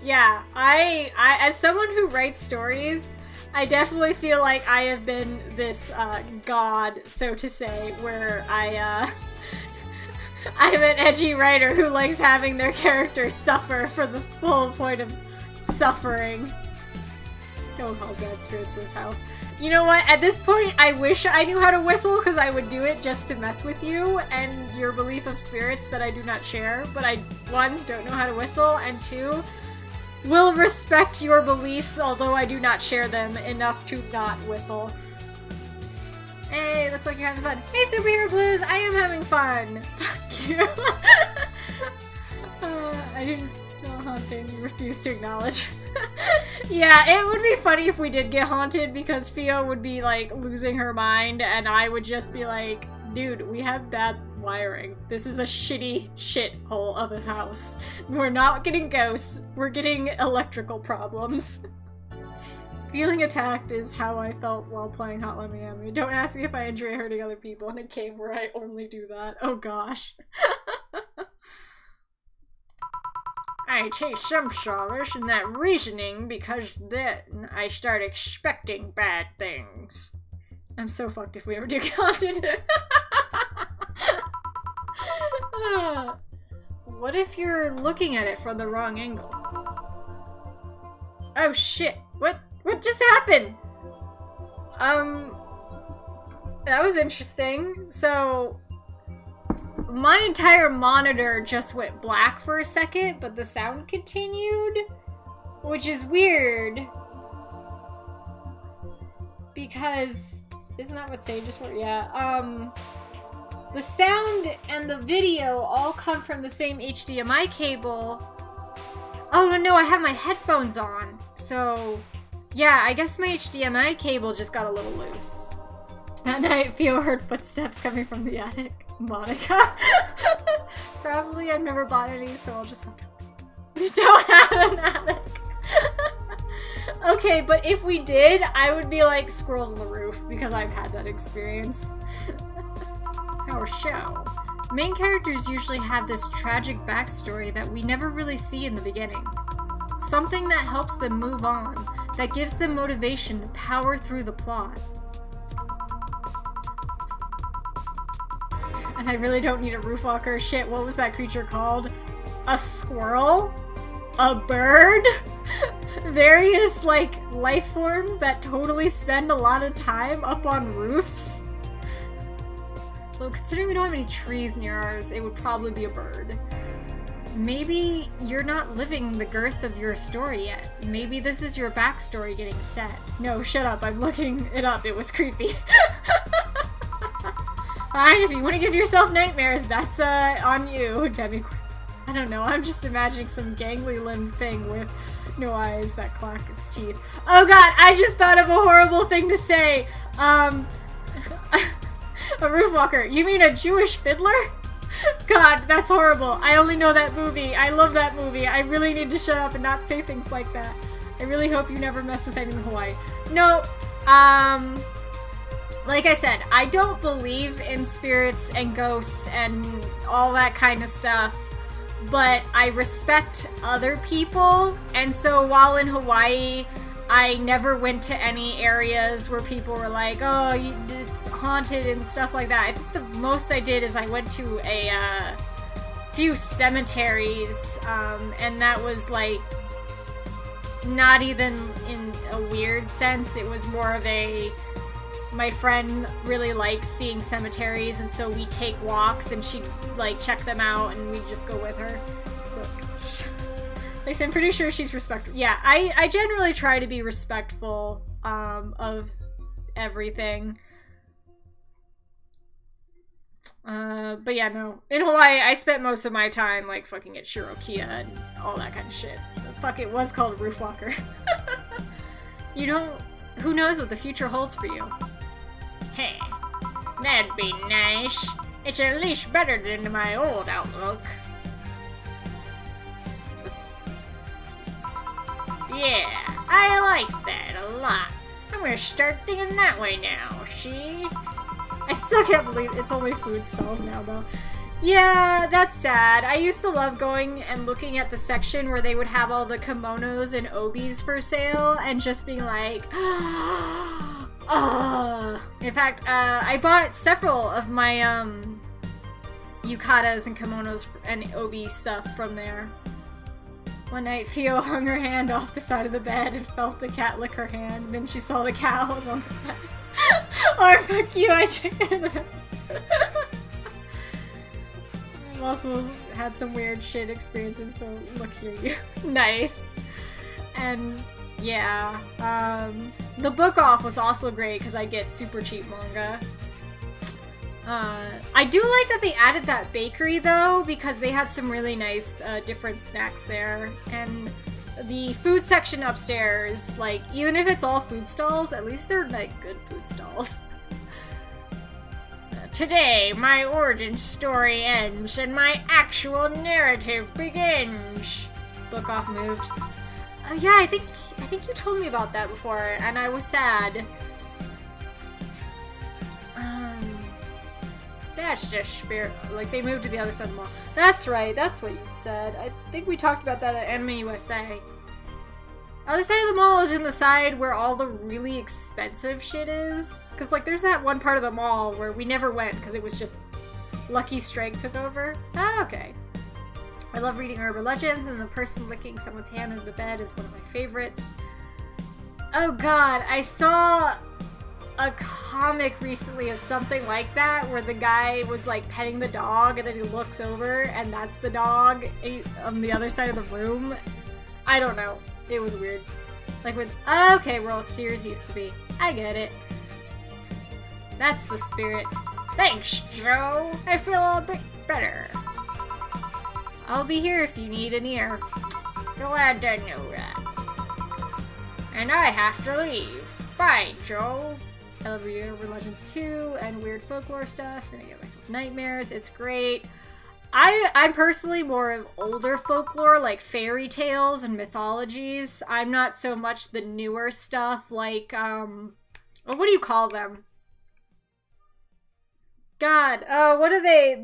yeah, I as someone who writes stories, I definitely feel like I have been this, god, so to say, where I'm an edgy writer who likes having their characters suffer for the full point of suffering. Don't call bad spirits to this house. You know what? At this point, I wish I knew how to whistle, because I would do it just to mess with you and your belief of spirits that I do not share. But I, one, don't know how to whistle, and two, will respect your beliefs, although I do not share them enough to not whistle. Hey, looks like you're having fun. Hey, Superhero Blues, I am having fun. Fuck you. I didn't feel haunting. You refuse to acknowledge. Yeah, it would be funny if we did get haunted, because Fio would be, like, losing her mind, and I would just be, like, Dude, we have bad wiring. This is a shitty shithole of a house. We're not getting ghosts, we're getting electrical problems. Feeling attacked is how I felt while playing Hotline Miami. Don't ask me if I enjoy hurting other people in a game where I only do that. Oh gosh. I take some solace in that reasoning because then I start expecting bad things. I'm so fucked if we ever do content. What if you're looking at it from the wrong angle? Oh shit, what just happened? That was interesting. So, my entire monitor just went black for a second, but the sound continued, which is weird. Because, isn't that what Sage is for? Yeah, the sound and the video all come from the same HDMI cable. Oh no, I have my headphones on. So, yeah, I guess my HDMI cable just got a little loose. That night, Theo heard footsteps coming from the attic. Monica. Probably I've never bought any, so I'll just have to... We don't have an attic. Okay, but if we did, I would be like squirrels on the roof, because I've had that experience. Our show. Main characters usually have this tragic backstory that we never really see in the beginning. Something that helps them move on, that gives them motivation to power through the plot. And I really don't need a roofwalker. Shit, what was that creature called? A squirrel? A bird? Various, like, life forms that totally spend a lot of time up on roofs. Well, considering we don't have any trees near ours, it would probably be a bird. Maybe you're not living the girth of your story yet. Maybe this is your backstory getting set. No, shut up, I'm looking it up. It was creepy. Fine, if you want to give yourself nightmares, that's on you, Demi. I don't know, I'm just imagining some gangly limb thing with no eyes that clack its teeth. Oh god, I just thought of a horrible thing to say. A roofwalker. You mean a Jewish fiddler? God, that's horrible. I only know that movie. I love that movie. I really need to shut up and not say things like that. I really hope you never mess with anyone in Hawaii. No, like I said, I don't believe in spirits and ghosts and all that kind of stuff, but I respect other people, and so while in Hawaii, I never went to any areas where people were like, oh, it's haunted and stuff like that. I think the most I did is I went to a few cemeteries, and that was like, not even in a weird sense, it was more of a... My friend really likes seeing cemeteries, and so we take walks, and she'd, like, check them out, and we'd just go with her. At least I'm pretty sure she's respectful. Yeah, I generally try to be respectful, of everything. But yeah, no. In Hawaii, I spent most of my time, like, fucking at Shirokiya and all that kind of shit. Fuck, it was called Roofwalker. You don't... Who knows what the future holds for you? Hey, that'd be nice. It's at least better than my old outlook. Yeah, I like that a lot. I'm gonna start thinking that way now, see? I still can't believe it's only food stalls now, though. Yeah, that's sad. I used to love going and looking at the section where they would have all the kimonos and obis for sale and just being like, In fact, I bought several of my, yukatas and kimonos and obi stuff from there. One night, Theo hung her hand off the side of the bed and felt the cat lick her hand. Then she saw the cat was on the bed. Or fuck you, I checked in the bed. I've also had some weird shit experiences, so look here, you. Nice. And yeah, the book off was also great because I get super cheap manga. I do like that they added that bakery though, because they had some really nice different snacks there. And the food section upstairs, like, even if it's all food stalls, at least they're like good food stalls. Today, my origin story ends and my actual narrative begins. Book off moved. Yeah, I think you told me about that before, and I was sad. That's just spirit. Like, they moved to the other side of the mall. That's right, that's what you said. I think we talked about that at Anime USA. Other side of the mall is in the side where all the really expensive shit is. Because, like, there's that one part of the mall where we never went because it was just Lucky Strike took over. Ah, okay. I love reading urban legends, and the person licking someone's hand in the bed is one of my favorites. Oh god, I saw a comic recently of something like that where the guy was like petting the dog and then he looks over and that's the dog on the other side of the room. I don't know. It was weird. Like when, okay, where all Sears used to be. I get it. That's the spirit. Thanks, Joe. I feel a bit better. I'll be here if you need an ear. Glad to know that. And I have to leave. Bye, Joe. I love reading Urban Legends 2 and weird folklore stuff. Then I get myself nightmares. It's great. I'm personally more of older folklore, like fairy tales and mythologies. I'm not so much the newer stuff, like, what do you call them? God, what are they?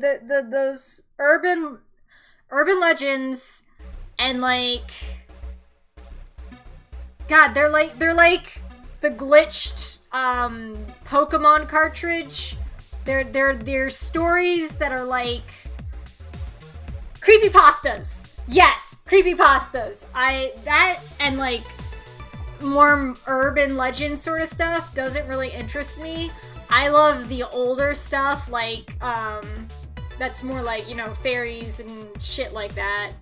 Those urban legends, and like, God, they're like the glitched Pokemon cartridge. They're stories that are like creepypastas. Yes, creepypastas. That and like more urban legend sort of stuff doesn't really interest me. I love the older stuff, like that's more like, you know, fairies and shit like that.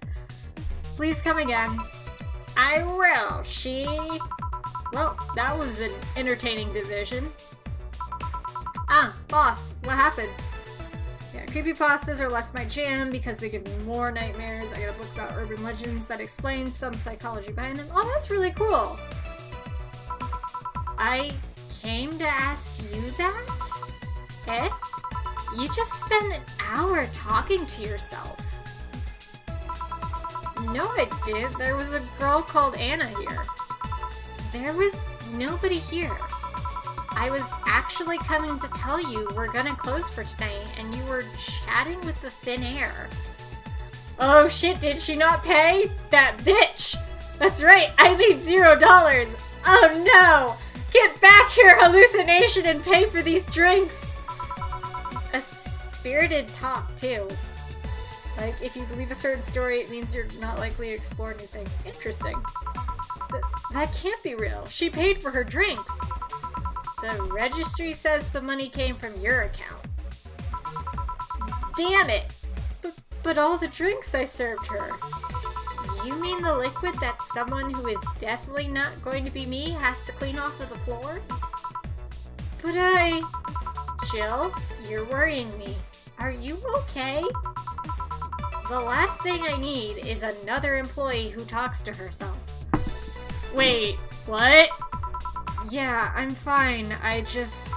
Please come again. I will, she. Well, that was an entertaining division. Ah, boss, what happened? Yeah, creepypastas are less my jam because they give me more nightmares. I got a book about urban legends that explains some psychology behind them. Oh, that's really cool. I came to ask you that? Eh? You just spent an hour talking to yourself. No, I didn't. There was a girl called Anna here. There was nobody here. I was actually coming to tell you we're gonna close for tonight, and you were chatting with the thin air. Oh shit, did she not pay? That bitch! That's right, I made $0. Oh no! Get back here, hallucination, and pay for these drinks! A spirited talk, too. Like, if you believe a certain story, it means you're not likely to explore new things. Interesting. That can't be real. She paid for her drinks. The registry says the money came from your account. Damn it! But all the drinks I served her. You mean the liquid that someone who is definitely not going to be me has to clean off of the floor? But Jill, you're worrying me. Are you okay? The last thing I need is another employee who talks to herself. Wait, what? Yeah, I'm fine. I just...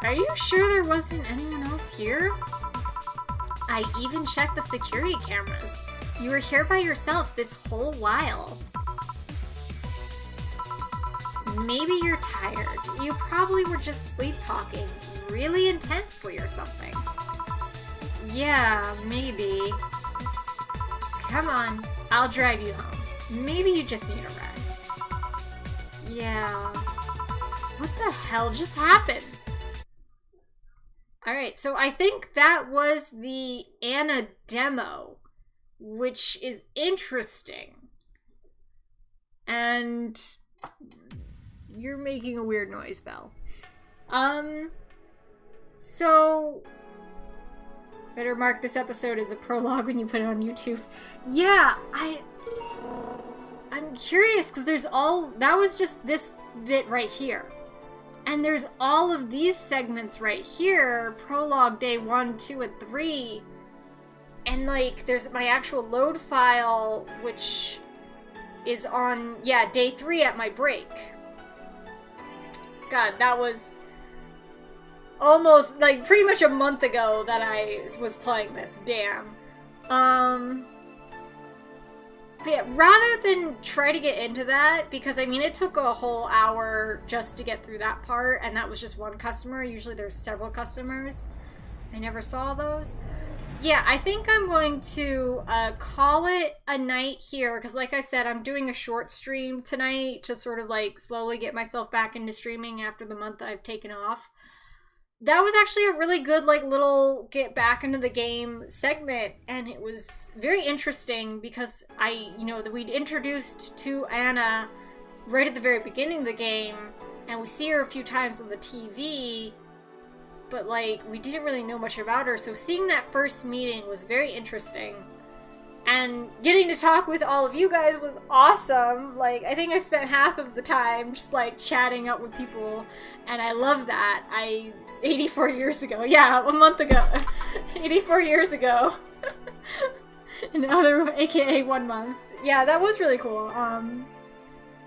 Are you sure there wasn't anyone else here? I even checked the security cameras. You were here by yourself this whole while. Maybe you're tired. You probably were just sleep-talking really intensely or something. Yeah, maybe. Come on, I'll drive you home. Maybe you just need a rest. Yeah. What the hell just happened? Alright, so I think that was the Anna demo, which is interesting. And you're making a weird noise, Belle. So better mark this episode as a prologue when you put it on YouTube. Yeah, I'm curious because there's all, that was just this bit right here. And there's all of these segments right here, prologue day 1, 2, and 3. And like, there's my actual load file, which is on, yeah, day 3 at my break. God, that was almost, like, pretty much a month ago that I was playing this. Damn. But yeah, rather than try to get into that, because I mean, it took a whole hour just to get through that part, and that was just one customer. Usually there's several customers. I never saw those. Yeah, I think I'm going to call it a night here, because like I said, I'm doing a short stream tonight to sort of like slowly get myself back into streaming after the month I've taken off. That was actually a really good, like, little get back into the game segment, and it was very interesting because we'd introduced to Anna right at the very beginning of the game, and we see her a few times on the TV, but, like, we didn't really know much about her, so seeing that first meeting was very interesting. And getting to talk with all of you guys was awesome. Like, I think I spent half of the time just, like, chatting up with people, and I love that. 84 years ago. Yeah, a month ago. 84 years ago. Another, aka 1 month. Yeah, that was really cool.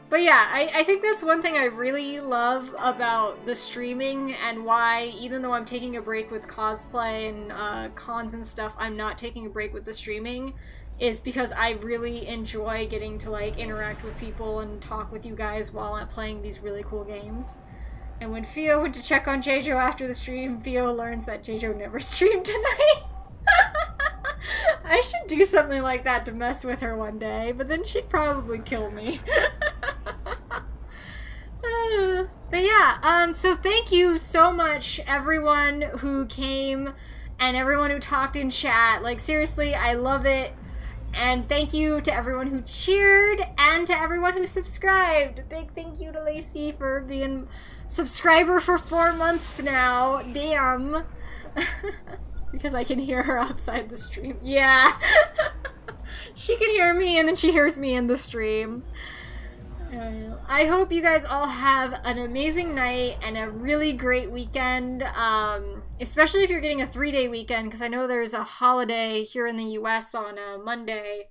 But yeah, I think that's one thing I really love about the streaming, and why, even though I'm taking a break with cosplay and cons and stuff, I'm not taking a break with the streaming, is because I really enjoy getting to, like, interact with people and talk with you guys while I'm playing these really cool games. And when Fio went to check on Jeijo after the stream, Fio learns that Jeijo never streamed tonight. I should do something like that to mess with her one day, but then she'd probably kill me. But yeah, so thank you so much, everyone who came and everyone who talked in chat. Like, seriously, I love it. And thank you to everyone who cheered and to everyone who subscribed. A big thank you to Lacey for being subscriber for 4 months now. Damn. Because I can hear her outside the stream. Yeah. She can hear me and then she hears me in the stream. I hope you guys all have an amazing night and a really great weekend. Especially if you're getting a 3-day weekend, because I know there's a holiday here in the US on a Monday.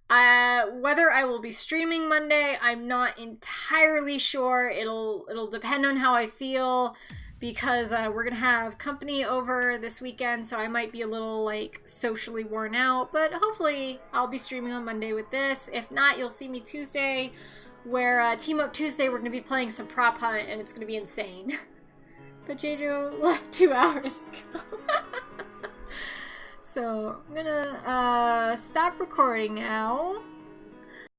Whether I will be streaming Monday, I'm not entirely sure. It'll depend on how I feel, because we're gonna have company over this weekend, so I might be a little, like, socially worn out, but hopefully I'll be streaming on Monday with this. If not, you'll see me Tuesday, where Team Up Tuesday we're gonna be playing some prop hunt, and it's gonna be insane. But Jeijo left 2 hours ago. So I'm gonna stop recording now.